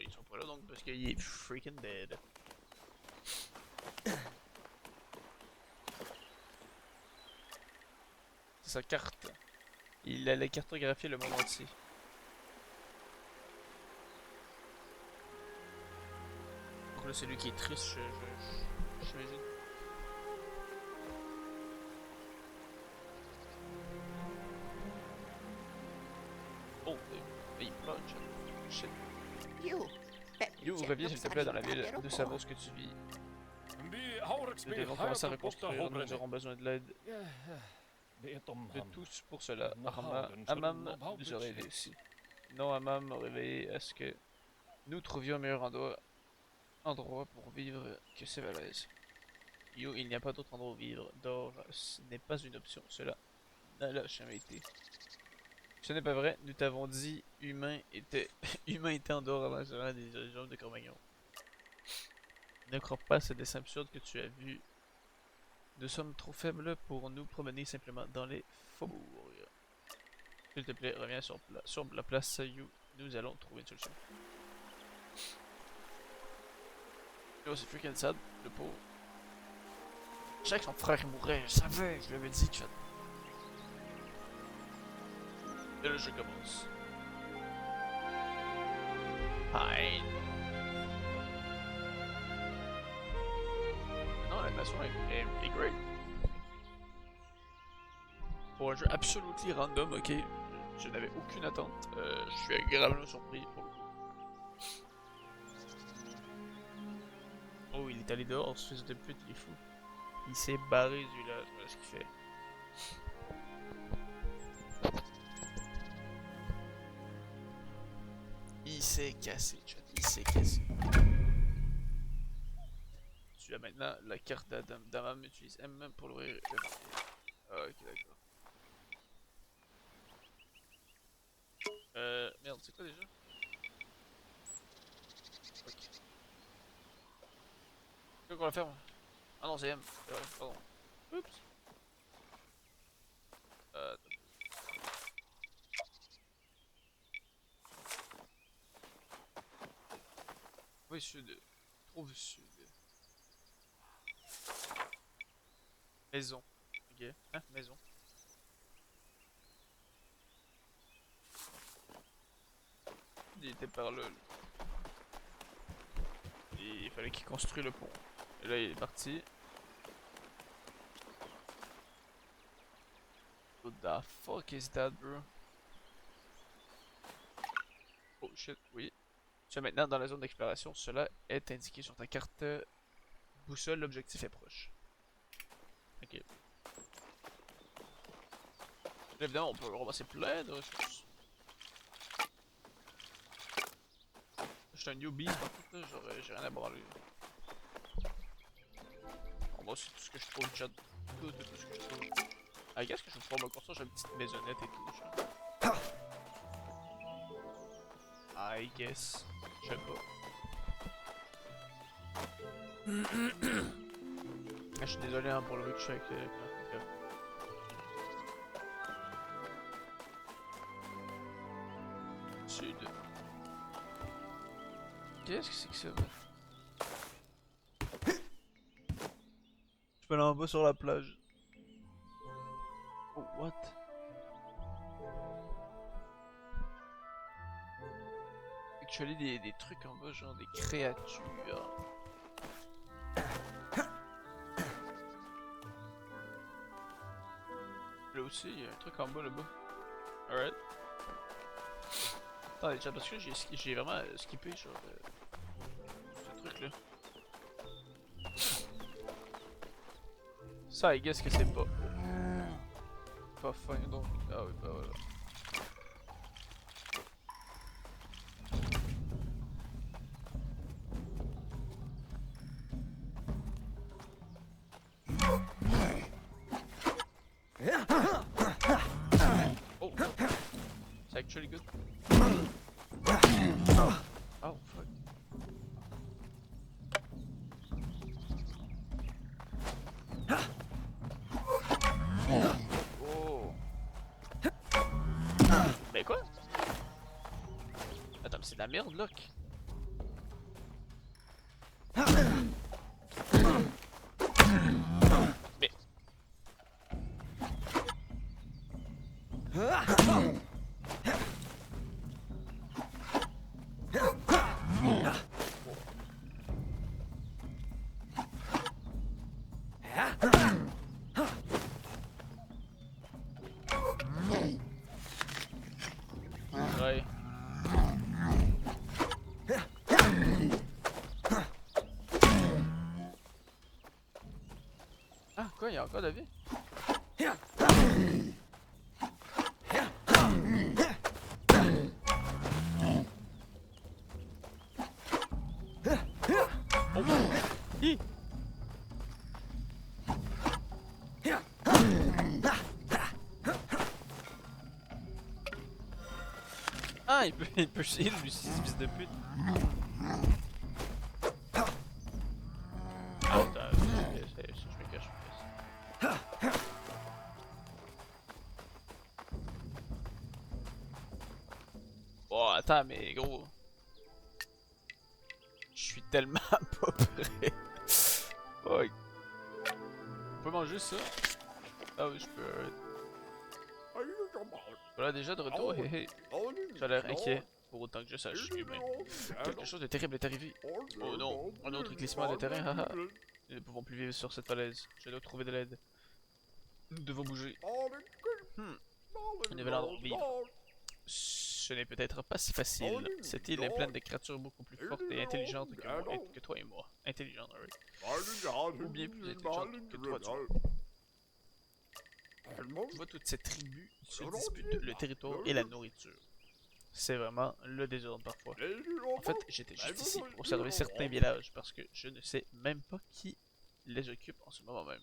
S1: Ils sont pas là donc parce qu'il est freaking dead. C'est sa carte. Il allait cartographier le monde entier. Donc là c'est lui qui est triste, j'imagine. Oh, il plonge. Shit. You, reviens s'il te plaît dans la ville. Nous savons ce que tu vis. Nous devons commencer à reconstruire. Nous aurons besoin de l'aide de tous pour cela. Amam nous aurait aidé aussi. Non, Amam m'a réveillé à ce que nous trouvions un meilleur endroit pour vivre que ces falaises. Yo, il n'y a pas d'autre endroit où vivre. Dehors, ce n'est pas une option. Cela n'a jamais été. Ce n'est pas vrai. Nous t'avons dit humain était humain était en dehors avant cela des origines de Cro-Magnon. Ne crois pas à ce dessin absurde que tu as vu. Nous sommes trop faibles pour nous promener simplement dans les faubourgs. S'il te plaît, reviens sur la place You. Nous allons trouver une solution. Yo, c'est freaking sad, le pauvre. Je savais que son frère mourrait, je savais, je lui avais dit, chat. Et le jeu commence. Hi. Non, l'animation est great. Pour un jeu absolument random, ok. Je n'avais aucune attente. Je suis agréablement surpris pour le coup. Oh, il est allé dehors, ce fils de pute, il est fou. Il s'est barré du village, voilà ce qu'il fait. Il s'est cassé, chat, il s'est cassé. Tu as maintenant la carte d'Amam, utilise M pour l'ouvrir. Ah, ok, d'accord. Merde, c'est quoi déjà? Ok. Quoi qu'on va faire? Ah non, c'est M. Pardon. Oups. Oui, sud. Trouve sud. Maison. Ok. Hein, maison. Il était par là. Et il fallait qu'il construise le pont. Et là, il est parti. What the fuck is that, bro? Oh shit, oui. Tu es maintenant dans la zone d'exploration. Cela est indiqué sur ta carte boussole. L'objectif est proche. Ok. Là, évidemment, on peut ramasser plein de ressources. Je suis un newbie, en fait, là, j'ai rien à branler. Bon, moi, c'est tout ce que je trouve, chat. Tout ce que je trouve. Ah, qu'est-ce que je vais pouvoir me construire? J'ai une petite maisonnette et tout, genre. I guess. Je sais pas. Ah, je suis désolé hein, pour le bruit que je fais avec les plantes. Sud. Qu'est-ce que c'est que ça? Je peux aller en bas sur la plage. Oh, what? Actually, des trucs en bas, genre des créatures. Là aussi, il y a un truc en bas là-bas. Alright. Attendez, chat, parce que j'ai vraiment skippé genre ce truc là. Ça, I guess que c'est pas. Pas fin donc. Ah oui, bah voilà. Oh! C'est actually good. Oh fuck. Oh! Mais quoi? Attends, mais c'est de la merde, Locke. Mais. Ouais. Ah, quoi, il y a encore de la vie? Oh! Hi! Attends, il peut heal lui, ce fils de pute. Attends, je me cache. Oh, attends, mais gros. Je suis tellement pas prêt. Oh. On peut manger ça? Ah oui, je peux. Voilà déjà de retour, hé hé. Tu as l'air inquiet, pour autant que je sache, humain. Quelque chose de terrible est arrivé. Oh non, un autre glissement de terrain, haha. Nous ne pouvons plus vivre sur cette falaise. Je dois trouver de l'aide. Nous devons bouger. Un nouvel endroit où vivre. Ce n'est peut-être pas si facile. Cette île est pleine de créatures beaucoup plus fortes et intelligentes que moi, que toi et moi. Intelligentes, oui. Ou bien plus intelligentes que toi, du moins. Tu vois, toute cette tribu se dispute le territoire et la nourriture. C'est vraiment le désordre parfois. En fait, j'étais juste ici pour observer certains villages parce que je ne sais même pas qui les occupe en ce moment même.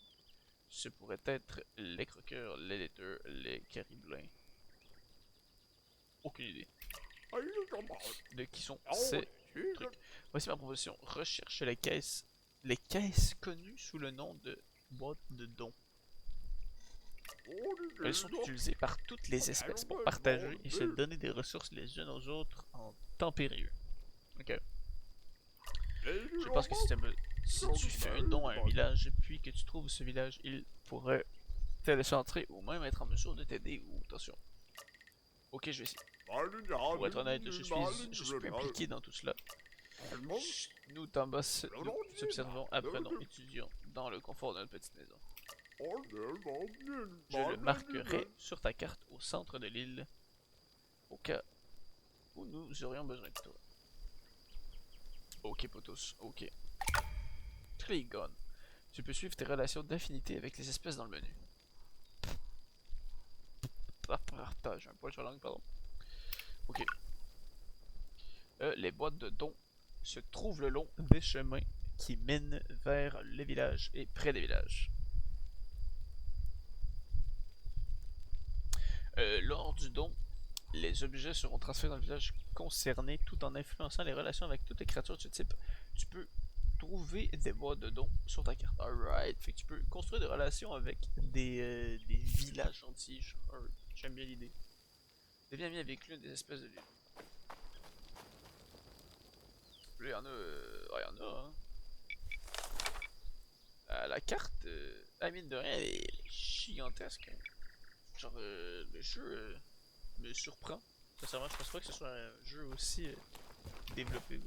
S1: Ce pourrait être les croqueurs, les laiteurs, les cariblins. Aucune idée de qui sont ces trucs. Voici ma proposition. Recherche les caisses connues sous le nom de boîtes de dons. Elles sont utilisées par toutes les espèces pour partager et se donner des ressources les unes aux autres en temps périlleux. Ok. Je pense que si tu fais un don à un village, puis que tu trouves ce village, il pourrait te laisser entrer ou même être en mesure de t'aider ou attention. Ok, je vais essayer. Pour être honnête, je suis plus impliqué dans tout cela. Nous t'observons, apprenons, étudions dans le confort de notre petite maison. Je le marquerai sur ta carte au centre de l'île, au cas où nous aurions besoin de toi. Ok, potos, ok. Trigon. Tu peux suivre tes relations d'affinité avec les espèces dans le menu. J'ai un poil sur la langue, pardon. Ok. Les boîtes de dons se trouvent le long des chemins qui mènent vers les villages et près des villages. Lors du don, les objets seront transférés dans le village concerné tout en influençant les relations avec toutes les créatures de ce type. Tu peux trouver des boîtes de dons sur ta carte. Alright, fait que tu peux construire des relations avec des villages entiers. J'aime bien l'idée. Deviens ami avec l'une des espèces de l'île. Là, il y en a. Il y en a, hein. La carte, mine de rien, elle est gigantesque. Hein. Genre, le jeu me surprend. Sincèrement, je pense pas que ce soit un jeu aussi développé.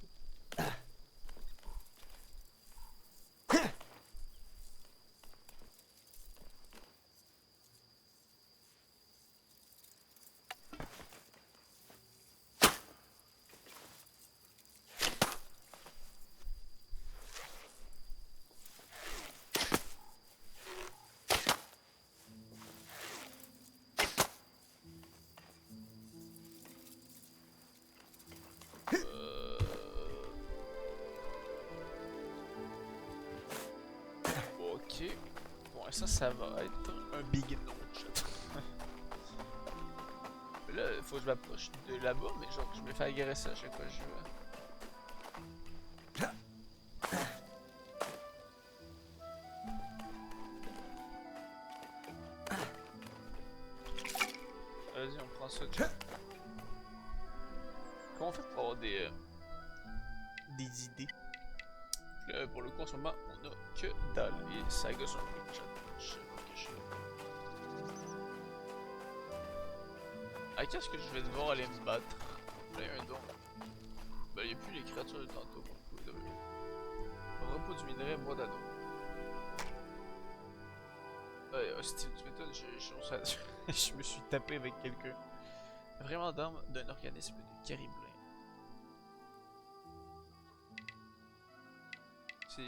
S1: Ok. Bon, ça va être un big no. Là, faut que je m'approche de là-bas, mais genre, je me fais agresser à chaque fois que je joue. Vas-y, on prend ça. Comment on fait pour avoir des idées? Là, pour le coup, en ce moment, on a que dalle et ça gosse un peu. Je sais pas que je sais. À qu'est-ce que je vais devoir aller me battre? Là, il y a un don. Ben, il n'y a plus les créatures de tantôt pour le coup. Repos du minerai, bois d'ado. Hostie, tu m'étonnes, je me suis tapé avec quelqu'un. Vraiment d'âme d'un organisme de cariblin. C'est...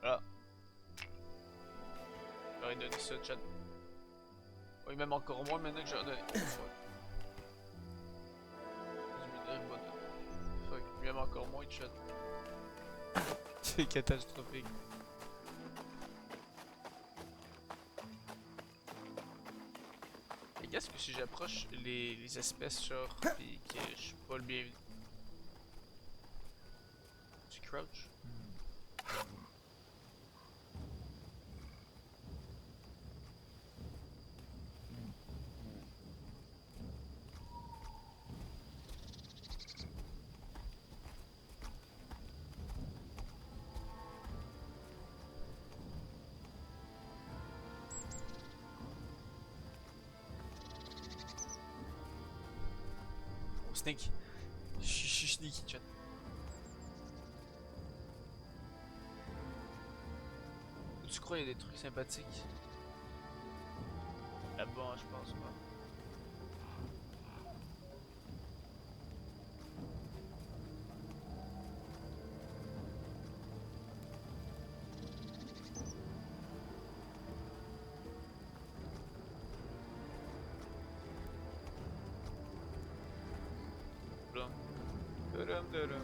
S1: Voilà. J'aurais donné ça, chat. Oui, même encore moins maintenant que j'aurais donné. Fuck, même encore moins de chat. C'est catastrophique. reste que si j'approche les espèces, genre, pis que je suis pas le bienvenu. Tu crouch? Oh, Snake. Je suis sneaky, chat. Où tu crois qu'il y a des trucs sympathiques? Là-bas, je pense pas. Là. Tadam, tadam.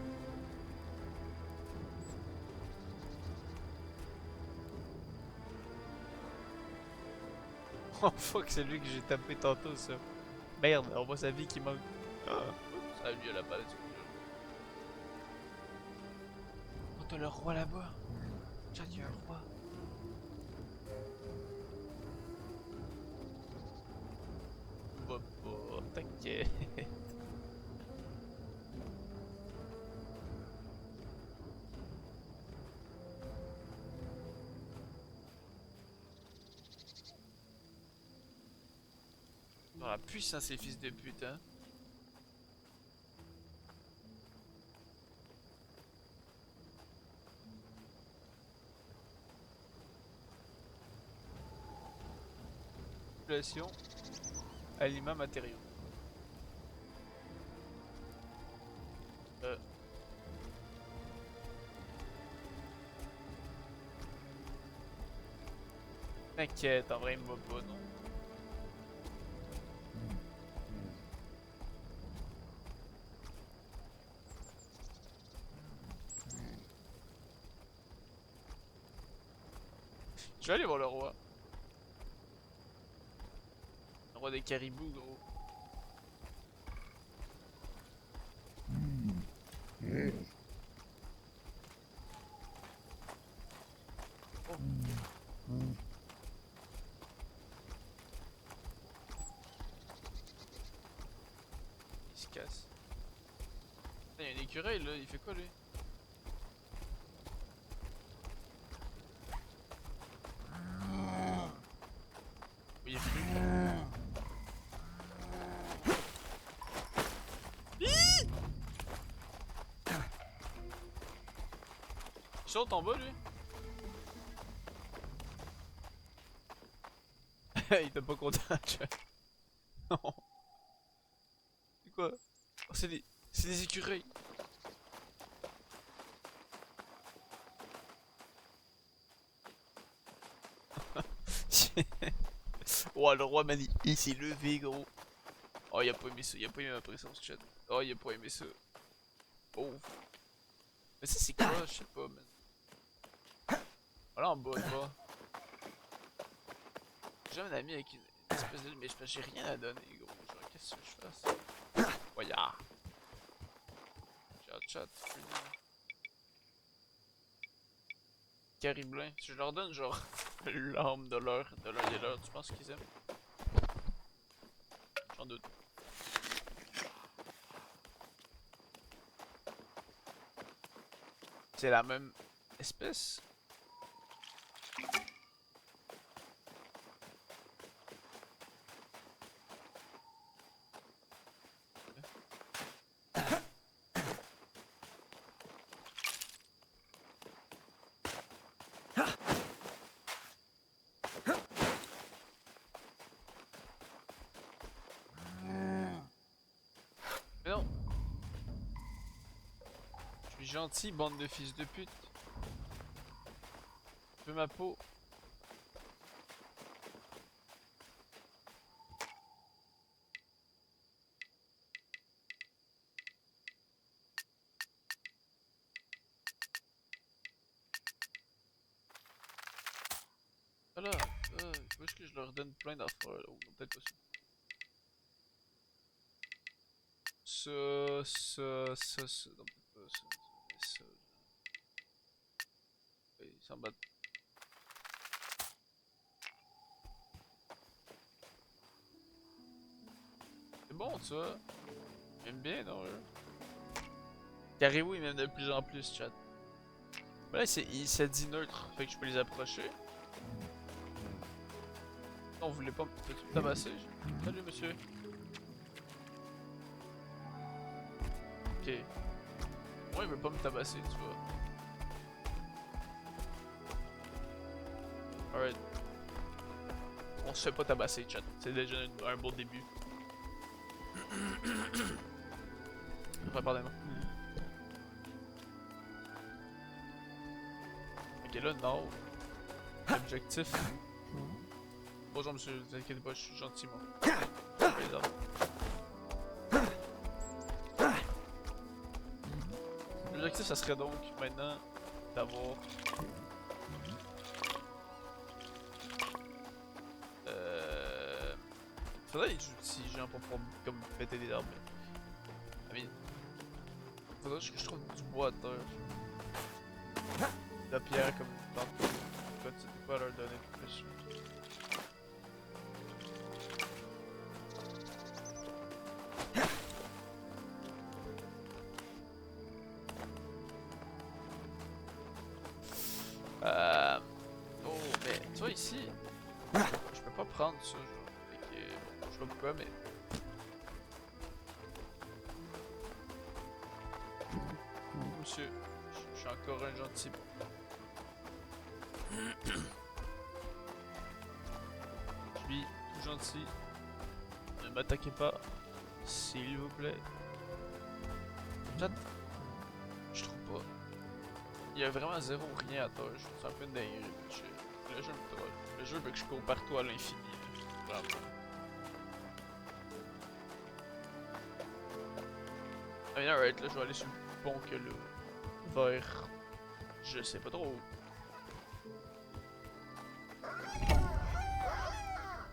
S1: Oh fuck, c'est lui que j'ai tapé tantôt, ça. Merde, on voit sa vie qui manque. Ah. Salut à la base. Oh, t'as le roi là-bas. Tiens, il y a un roi. Va pas, t'inquiète. Dans la puissance, ces fils de pute, hein. Population, aliments, matériaux. Euh. T'inquiète, en vrai, il me voit pas, non. Je vais aller voir le roi. Le roi des caribous, gros. Oh. Il se casse. Il y a un écureuil là, il fait quoi lui? Oui, il fait il saute en bas lui? Il était pas content, Jack. Non. C'est quoi? Oh, c'est des écureuils. Oh, le roi m'a dit, il s'est levé, gros. Oh, il a pas aimé ça, il a pas aimé ma présence, chat. Oh, il a pas aimé ça. Oh. Mais ça, c'est quoi? Je sais pas, man. Voilà en bas, là. J'ai un ami avec une espèce de. Mais j'ai rien à donner, gros. Genre, qu'est-ce que je fasse? Voyard. Chat. Cariblin. Si je leur donne, genre, l'arme de l'un des leurs, tu penses qu'ils aiment? J'en doute. C'est la même espèce? Mais non! Je suis gentil, bande de fils de pute. Tu veux ma peau? Voilà, où est-ce que je leur donne plein d'affaires là? Ou peut-être pas ça. ça. Non, pas ça. Il s'en bat. C'est bon, ça. J'aime bien, non, là. Carré-vous, il m'aime de plus en plus, chat. Mais là, il s'est dit neutre, fait que je peux les approcher. Non, vous voulez pas me tabasser? Salut, monsieur. Ok. Moi, il veut pas me tabasser, tu vois. Alright. On se fait pas tabasser, chat. C'est déjà un bon début. Enfin, pardonnez-moi. Ok, là, non. Objectif. Bonjour, monsieur. Ne vous inquiétez pas, je suis gentil, moi. Les armes. L'objectif, ça serait donc maintenant d'avoir. Faudrait des outils, genre pour comme péter des arbres. I mean, faudrait que je trouve du bois à terre. De la pierre comme dans quoi tu sais quoi leur donner plus. Oh, mais tu vois ici, je peux pas prendre ça, genre. Fait que, bon, je sais pas pourquoi, mais. Monsieur, je suis encore un gentil. Je suis tout gentil. Ne m'attaquez pas, s'il vous plaît. Chat, je trouve pas. Il y a vraiment zéro rien à toi, je trouve ça un peu une dinguerie. Le jeu me troll. Le jeu veut que je cours partout à l'infini. Bravo. I mean, alright, là je vais aller sur le pont que le vers. Je sais pas trop.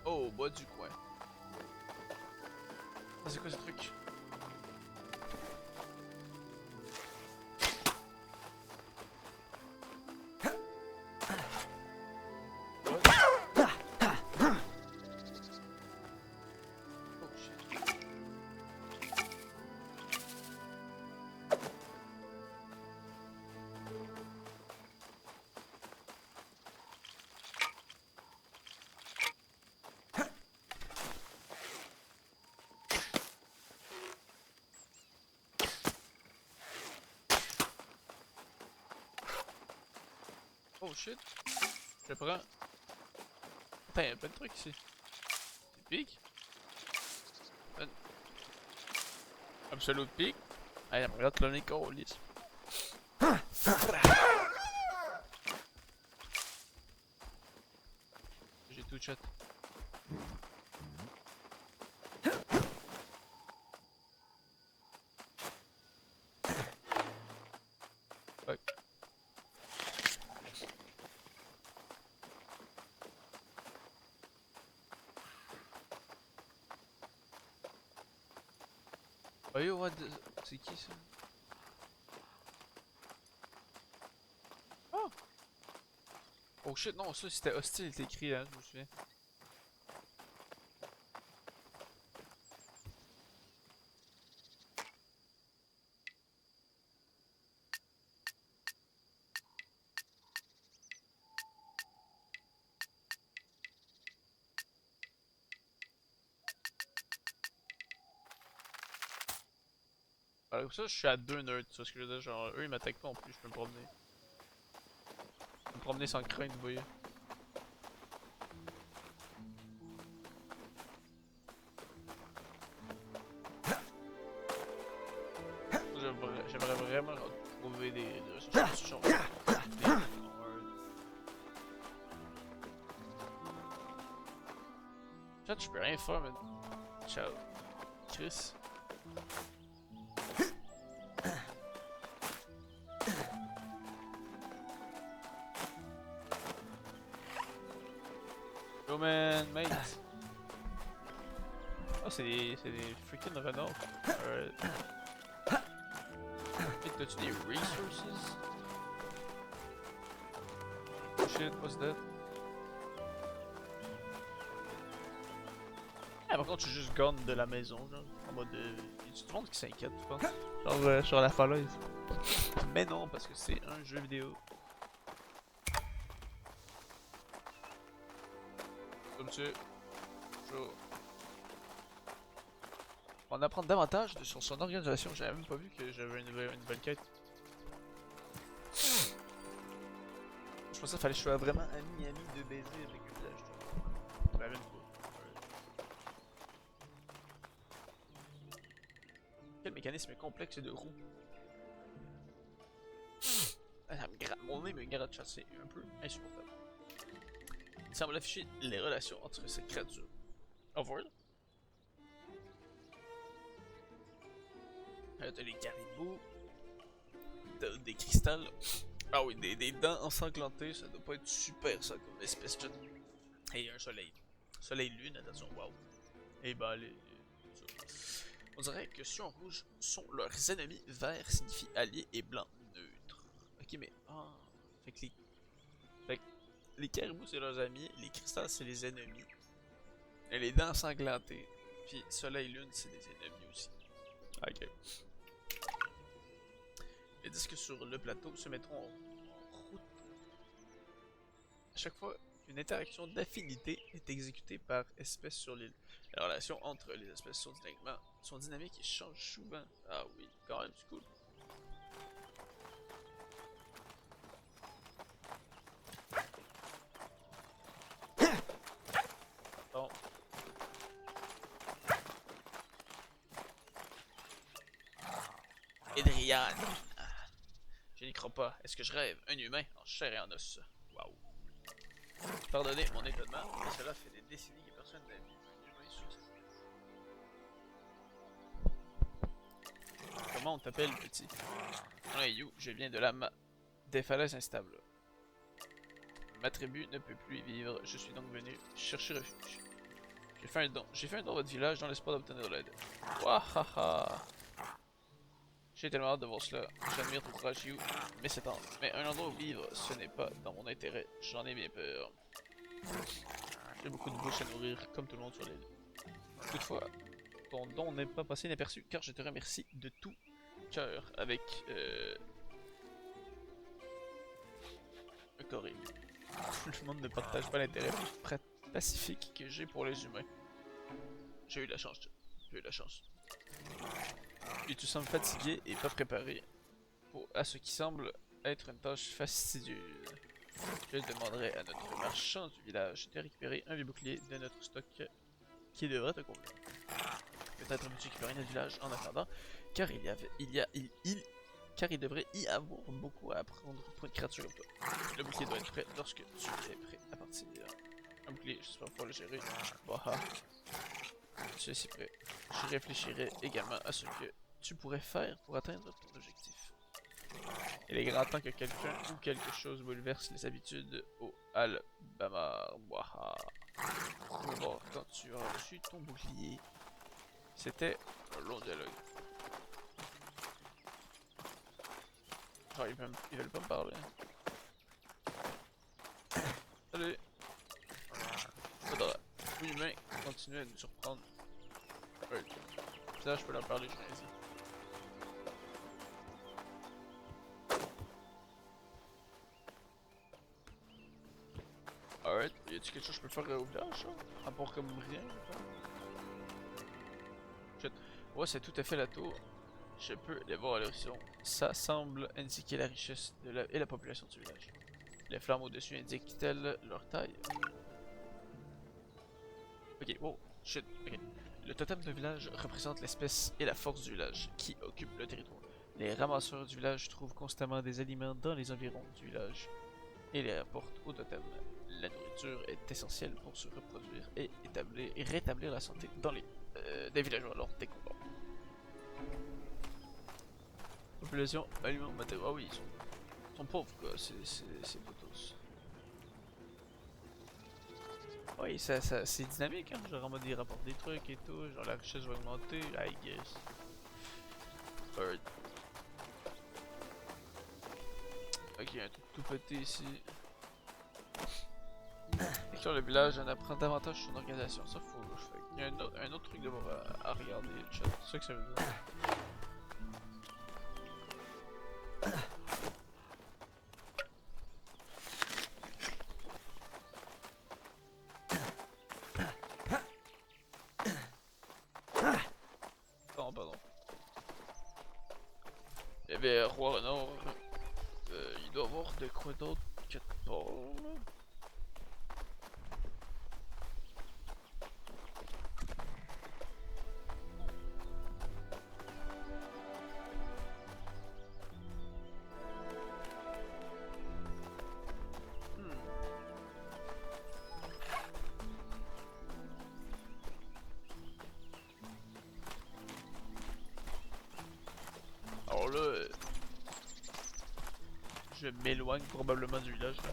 S1: Oh, bois du coin. C'est quoi ce truc? Oh shit. Je prends. Attends, y'a plein de trucs ici. C'est pique. Absolute pique. Allez, regarde le nez lisse. J'ai tout chat. Fuck. Oh yo, what the... C'est qui ça? Oh! Oh shit, non, ça c'était hostile, c'était écrit hein, je me souviens. Alors, comme ça, je suis à 2 nerds, tu vois ce que je veux dire? Genre, eux ils m'attaquent pas en plus, je peux me promener. Je peux me promener sans crainte, vous voyez. J'aimerais vraiment trouver des ressources genre. Chat, je peux rien faire, mais. Ciao. Chris. Yo man, mate. Oh, c'est des freaking renards. Alright. Et t'as-tu des resources? Oh shit, what's that? Ah, par contre, je suis juste gone de la maison, genre. En mode. Y'a du monde qui s'inquiète, je pense. Genre, sur la falaise. Mais non, parce que c'est un jeu vidéo. Comme tu. Bonjour. On apprend davantage sur son organisation. J'avais même pas vu que j'avais une nouvelle quête. Je pensais qu'il fallait que je sois vraiment ami de baiser avec le village. Ben, même pas. Quel mécanisme complexe de roue. Mon nez me gratte, c'est un peu insupportable. Il semble afficher les relations entre ces créatures. Over. T'as les caribous. T'as des cristals. Ah oui, des dents ensanglantées, ça doit pas être super ça comme espèce de. Et un soleil. Soleil lune, attention, waouh. Et bah ça. On dirait que ceux en rouge sont leurs ennemis, vert signifie alliés et blanc neutre. Ok, mais. Ah. Fait que les caribous c'est leurs amis, les cristals c'est les ennemis. Et les dents ensanglantées. Puis soleil lune c'est des ennemis aussi. Ok. Les disques sur le plateau se mettront en route. À chaque fois qu'une interaction d'affinité est exécutée par espèce sur l'île, les relations entre les espèces sont dynamiques et changent souvent. Ah oui, quand même, c'est cool. Bon. Edrian. Je n'y crois pas. Est-ce que je rêve? Un humain en chair et en os. Waouh. Pardonnez mon étonnement, mais cela fait des décennies que personne n'a vu un humain sur cette île. Comment on t'appelle, petit? Ouais, you, je viens de des falaises instables. Ma tribu ne peut plus y vivre, je suis donc venu chercher refuge. J'ai fait un don à votre village dans l'espoir d'obtenir de l'aide. Wahaha! J'ai tellement hâte de voir cela. J'admire ton courage, You, mais un endroit où vivre, ce n'est pas dans mon intérêt. J'en ai bien peur. J'ai beaucoup de bouches à nourrir, comme tout le monde sur l'île. Toutefois, ton don n'est pas passé inaperçu, car je te remercie de tout cœur avec un corps ému. Tout le monde ne partage pas l'intérêt pacifique que j'ai pour les humains. J'ai eu la chance. Et tu sembles fatigué et pas préparé à ce qui semble être une tâche fastidieuse. Je demanderai à notre marchand du village de récupérer un vieux bouclier de notre stock qui devrait te convenir. Peut-être veux-tu récupérer notre village en attendant, car car il devrait y avoir beaucoup à apprendre pour une créature comme toi. Le bouclier doit être prêt lorsque tu es prêt à partir. Un bouclier, j'espère pouvoir le gérer. Bah, je suis prêt. Je réfléchirai également à ce que tu pourrais faire pour atteindre ton objectif. Il est grand temps que quelqu'un ou quelque chose bouleverse les habitudes au Alabama. Waha. On va voir quand tu as reçu ton bouclier. C'était un long dialogue. Oh, ils veulent pas me parler. Salut! Faudra. Oui, humain, continue à nous surprendre. Ouais. Ça, je peux leur parler, je suis ici. Alright, y a-tu quelque chose que je peux faire au village, à part comme rien? Ouais, c'est tout à fait la tour. Je peux les voir à l'horizon. Ça semble indiquer la richesse et la population du village. Les flammes au-dessus indiquent-elles leur taille? Ok, wow, shit, ok. Le totem de village représente l'espèce et la force du village qui occupe le territoire. Les ramasseurs du village trouvent constamment des aliments dans les environs du village et les rapportent au totem. La nourriture est essentielle pour se reproduire et rétablir la santé dans des villageois lors des combats. Population, aliments, matériaux. Ah oui, ils sont pauvres quoi, c'est potos. Oui, c'est dynamique, hein. Genre en mode il rapporte des trucs et tout, genre la richesse va augmenter, I guess. Alright. Ok, il y a un truc tout pété ici. Écrire le village en apprend davantage sur son organisation, ça faut. Il y a un autre truc de voir à regarder, chat. C'est ça que ça veut dire. Oh, pardon. Il y avait Roi Renard. Il doit y avoir de quoi d'autre que de part, là. Alors là, je m'éloigne probablement du village là.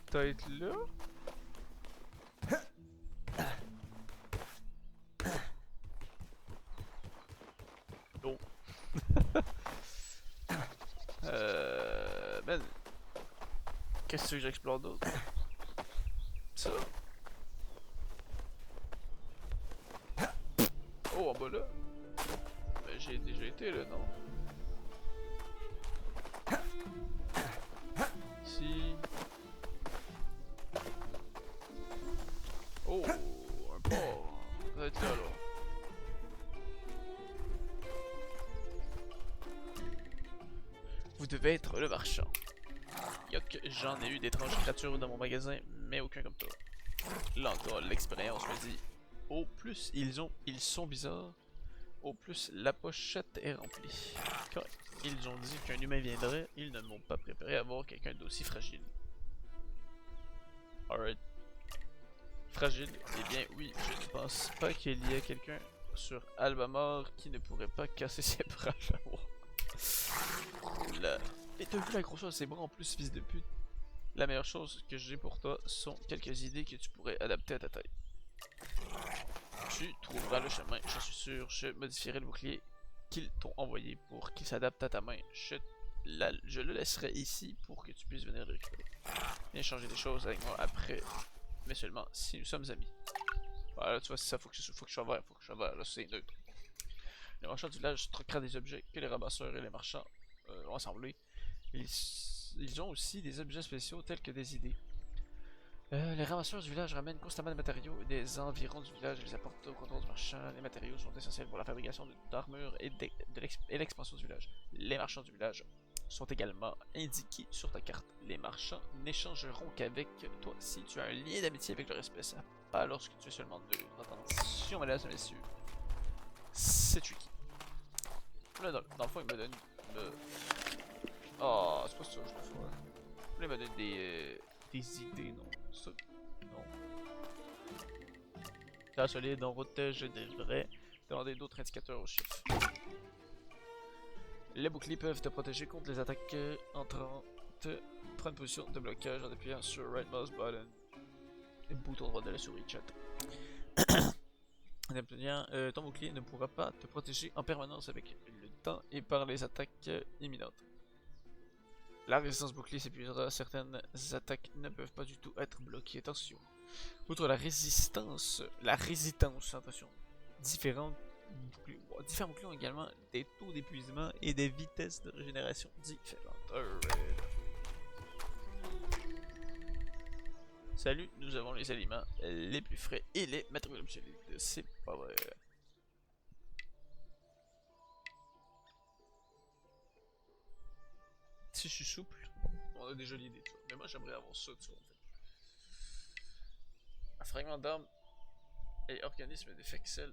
S1: Peut-être là? Non. Ben, qu'est-ce que tu veux que j'explore d'autre? Ça. Oh, en bas là. Ben, j'ai déjà été là, non? Ici. Oh, un port. Ça va être là, là. Vous devez être le marchand. Yoc, j'en ai eu d'étranges créatures dans mon magasin, mais aucun comme toi. Là encore, l'expérience me dit, au plus ils sont bizarres, au plus la pochette est remplie. Quand ils ont dit qu'un humain viendrait, ils ne m'ont pas préparé à voir quelqu'un d'aussi fragile. Alright. Fragile? Eh bien oui, je ne pense pas qu'il y ait quelqu'un sur Albamar qui ne pourrait pas casser ses bras là. Là. Et t'as vu la grosseur de ses bras en plus, fils de pute? La meilleure chose que j'ai pour toi sont quelques idées que tu pourrais adapter à ta taille. Tu trouveras le chemin, je suis sûr. Je modifierai le bouclier qu'ils t'ont envoyé pour qu'il s'adapte à ta main. Je le laisserai ici pour que tu puisses venir le récupérer. Viens changer des choses avec moi après, mais seulement si nous sommes amis. Voilà, tu vois, c'est ça, faut que je sois vert, là c'est neutre. Les marchands du village troquera des objets que les ramasseurs et les marchands ont assemblés. Ils ont aussi des objets spéciaux tels que des idées. Les ramasseurs du village ramènent constamment des matériaux des environs du village et les apportent au comptoir du marchand. Les matériaux sont essentiels pour la fabrication d'armures et l'expansion du village. Les marchands du village sont également indiqués sur ta carte. Les marchands n'échangeront qu'avec toi si tu as un lien d'amitié avec leur espèce, pas lorsque tu es seulement deux. Attention, mesdames et messieurs, c'est tricky. Là, dans le fond, il me donne. Oh, c'est pas ça que je veux faire. Là, il me donne des idées, non. Ça, non. Terre solide, en route, je devrais demander d'autres indicateurs aux chiffres. Les boucliers peuvent te protéger contre les attaques entrantes. Prends une position de blocage en appuyant sur right mouse button et bouton droit de la souris chat. Ton bouclier ne pourra pas te protéger en permanence avec le temps et par les attaques imminentes. La résistance bouclier s'épuisera, certaines attaques ne peuvent pas du tout être bloquées, attention. Outre la résistance, attention, différents boucliers ont également des taux d'épuisement et des vitesses de régénération différentes. Salut, nous avons les aliments les plus frais et les matériaux absolus. C'est pas vrai. Si je suis souple, on a déjà l'idée, tu vois. Mais moi j'aimerais avoir ça, tu vois, en fait. Un fragment d'arme et organisme d'Effexel.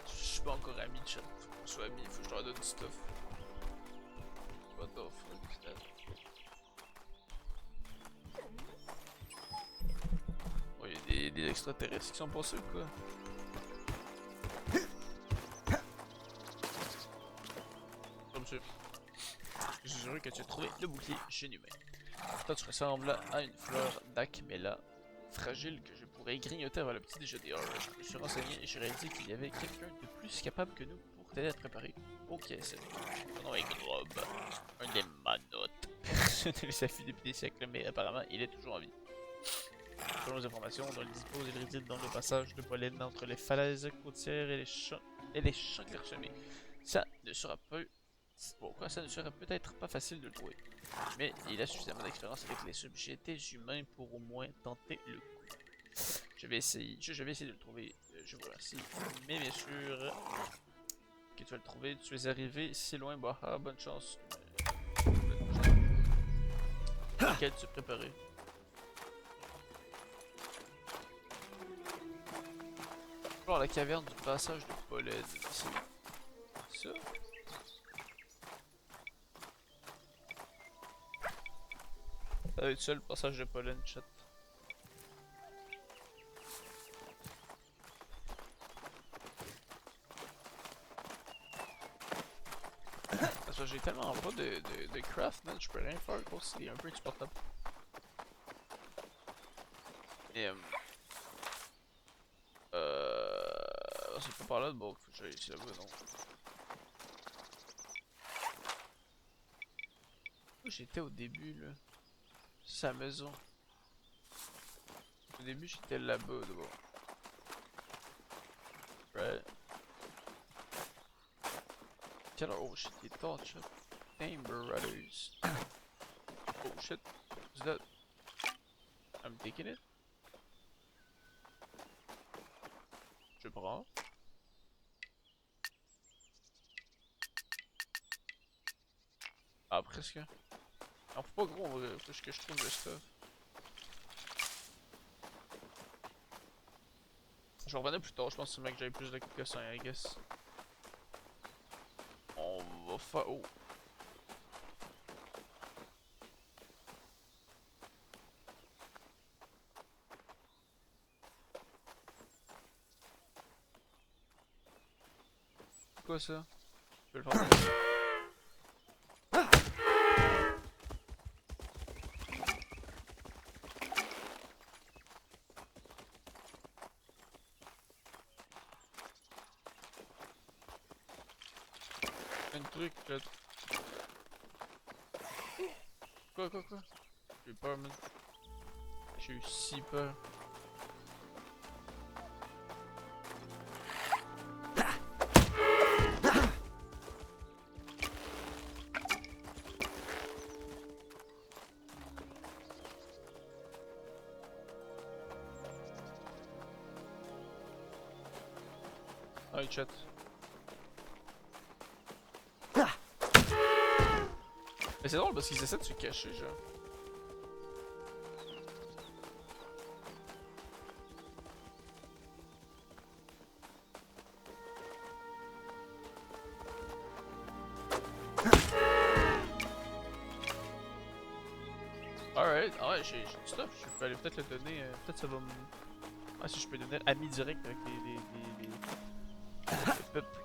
S1: Je suis pas encore chat. Faut qu'on soit amis, faut que je leur donne du stuff. What the fuck is that? Oh, y'a des extraterrestres qui sont passés ou quoi? Comme ça. Je suis heureux que tu aies trouvé le bouclier chez l'humain. Toi, tu ressembles à une fleur d'Akmela, fragile que je pourrais grignoter avant le petit déjeuner. Je me suis renseigné et j'ai réalisé qu'il y avait quelqu'un de plus capable que nous pour t'aider à te préparer. Ok, c'est son nom est Grob, un des manotes. Personne ne les a vus depuis des siècles, mais apparemment, il est toujours en vie. Selon les informations dont il dispose, il réside dans le passage de pollen entre les falaises côtières et les champs clairsemés. Ça ne sera peu... Pourquoi ça ne sera peut-être pas facile de le trouver. Mais il a suffisamment d'expérience avec les subjectés humains pour au moins tenter le coup. Je vais essayer de le trouver, je vous remercie. Mais bien sûr que tu vas le trouver, tu es arrivé si loin, bah bonne chance. Lequel tu es préparé? Alors la caverne du passage de pollen, c'est ça? Ça va être ça le passage de pollen, chat. Parce que j'ai tellement pas de craft, man, je peux rien faire, quoi, c'est un peu insupportable. Et c'est pas par là, bon, faut que j'aille ici là-bas, non. Où j'étais au début, là? C'est sa maison. Au début, j'étais là-bas, d'abord. Right. Quelle heure? Oh shit, il est tard, chat. Damn, brothers. Oh shit. What's that? I'm taking it. Je prends. Ah, presque. Non, faut pas gros, faut que je trouve le stuff. Je revenais plus tard, je pense que j'avais plus de questions, I guess. On va faire... Oh. C'est quoi ça? Je vais le faire. Un truc là. Quoi? J'ai eu peur, man. J'ai eu si peur. Ah, il chat. Mais c'est drôle parce qu'ils essaient de se cacher, genre. Alright, ah ouais, j'ai du stuff, je peux aller peut-être le donner, peut-être ça va me... Ah si je peux devenir ami direct avec le peuple,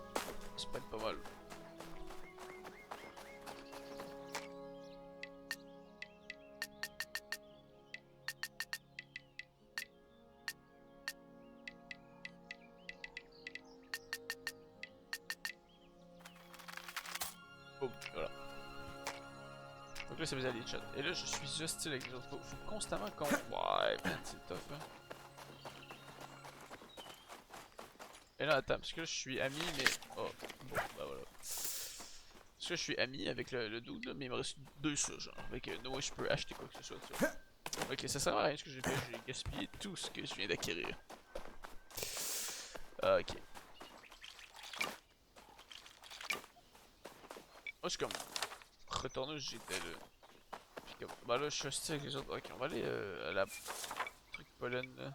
S1: ça peut être pas mal. Boum, voilà. Donc là c'est mes alliés chat. Et là je suis hostile avec les autres. Faut constamment qu'on... Ouais man, c'est tough hein. Et là attends, parce que là je suis ami mais... Oh, bon bah voilà. Parce que je suis ami avec le dude là, mais il me reste deux ça genre. Avec no way je peux acheter quoi que ce soit tu vois. Ok, ça sert à rien ce que j'ai fait, j'ai gaspillé tout ce que je viens d'acquérir. Ok. Moi je suis comme... Retourner où j'étais là. Puis comme... Bah là je suis hostile avec les autres. Ok, on va aller à la... truc pollen là.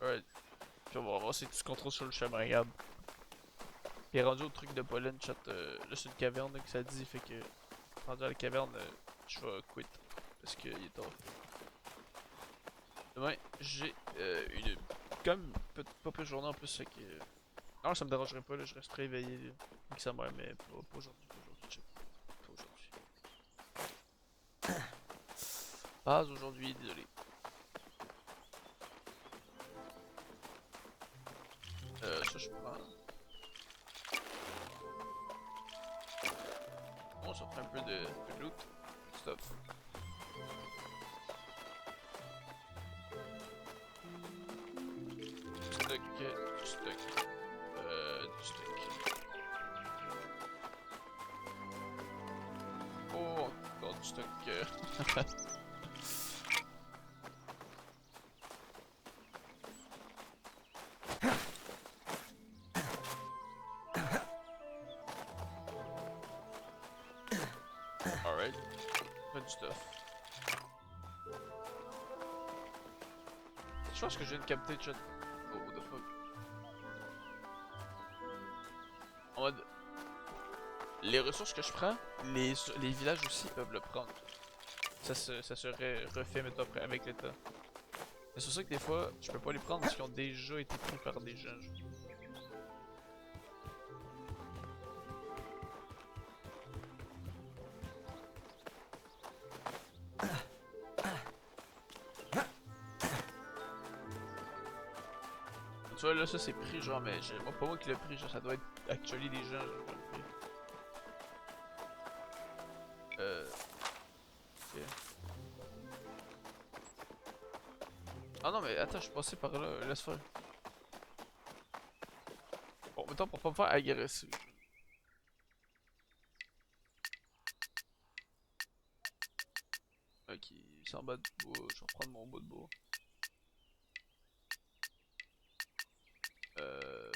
S1: Alright. Puis on va voir si tu contrôles sur le chemin, regarde. Puis rendu au truc de pollen, chat, là c'est une caverne là, que ça dit, fait que rendu à la caverne, je vais quit. Parce qu'il est tard. Demain, j'ai une comme pas pire journée en plus, fait que... Non, ça me dérangerait pas, là, je resterai éveillé là, avec sa mère, mais pas aujourd'hui, chat. Pas aujourd'hui. Pas aujourd'hui, désolé. Ça je prends. Bon, ça fait un peu de loot. Stop. Stock, stock. Du stock. Oh, encore du stock. Alright. Pas du stuff. Je pense que je viens de capter chat. Oh, what the fuck. En mode. Les ressources que je prends, les villages aussi peuvent le prendre. Ça serait refait mettons après avec l'état. Mais c'est pour ça que des fois, je peux pas les prendre parce qu'ils ont déjà été pris par des gens. Tu vois là ça c'est pris genre mais moi pas moi qui l'ai pris, genre ça doit être actually des gens genre, qui l'ont pris. Ok. Ah non mais attends je suis passé par là, laisse faire. Bon mettons pour pas me faire agresser. Ok, c'est en bas de bois, je vais reprendre mon bout de bois. Ouais.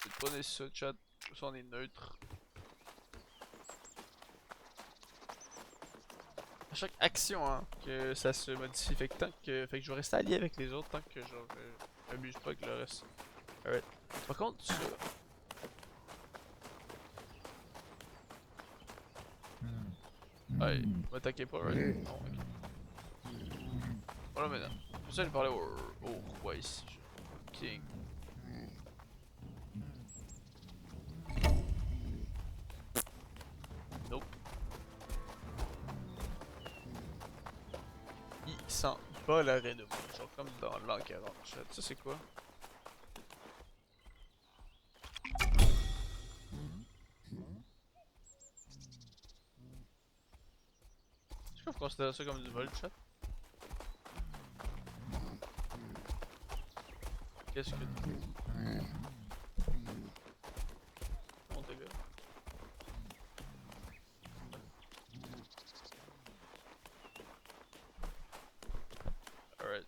S1: Je vais pas nécessaire chat, ça on est neutre. À chaque action hein, que ça se modifie, fait que fait que je vais rester allié avec les autres tant que genre j'abuse pas avec le reste. Alright. Par contre ça... Ouais, m'attaquez pas, right? Non, ok. Voilà maintenant. Je vais aller parler au roi ici. King. Nope. Il sent pas l'arrêt de moi, genre comme dans l'an 40. Ça c'est quoi? Est-ce que vous considérez ça comme du vol, chat? Qu'est-ce que... Mon dégât. Alright.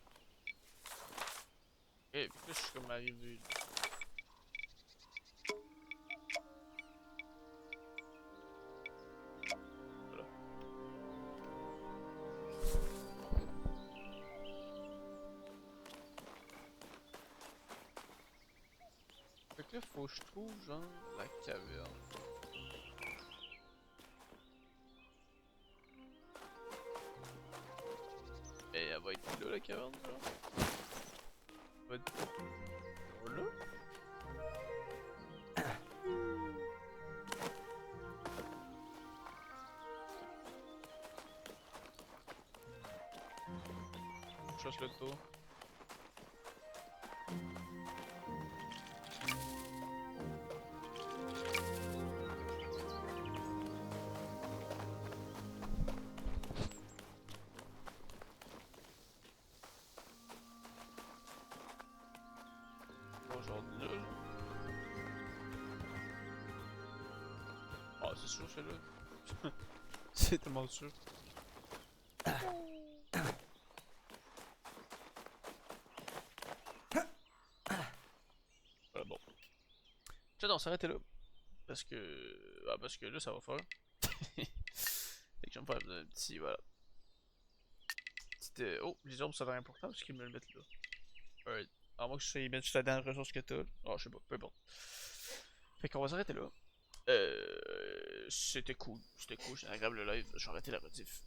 S1: Ok, puis là je suis comme arrivé. Voilà. Fait que là faut que je trouve genre la caverne. Et elle va être là la caverne genre? Elle va être... genre là? Je cherche le tour. Bon, genre là. Ah, c'est sûr, c'est là. C'est tellement sûr. Bon. Tiens, on s'arrêter là. Parce que... Ah, parce que là, ça va faire. Fait que je vais me faire un petit... Voilà. Petite... Oh, les orbes, ça va être important parce qu'ils me le mettent là. Alright. À moins que je sois mettre juste la dernière ressource que t'as. Ah, je sais pas, peu importe. Fait qu'on va s'arrêter là. C'était cool, c'était agréable le live. Je vais arrêter la rediff.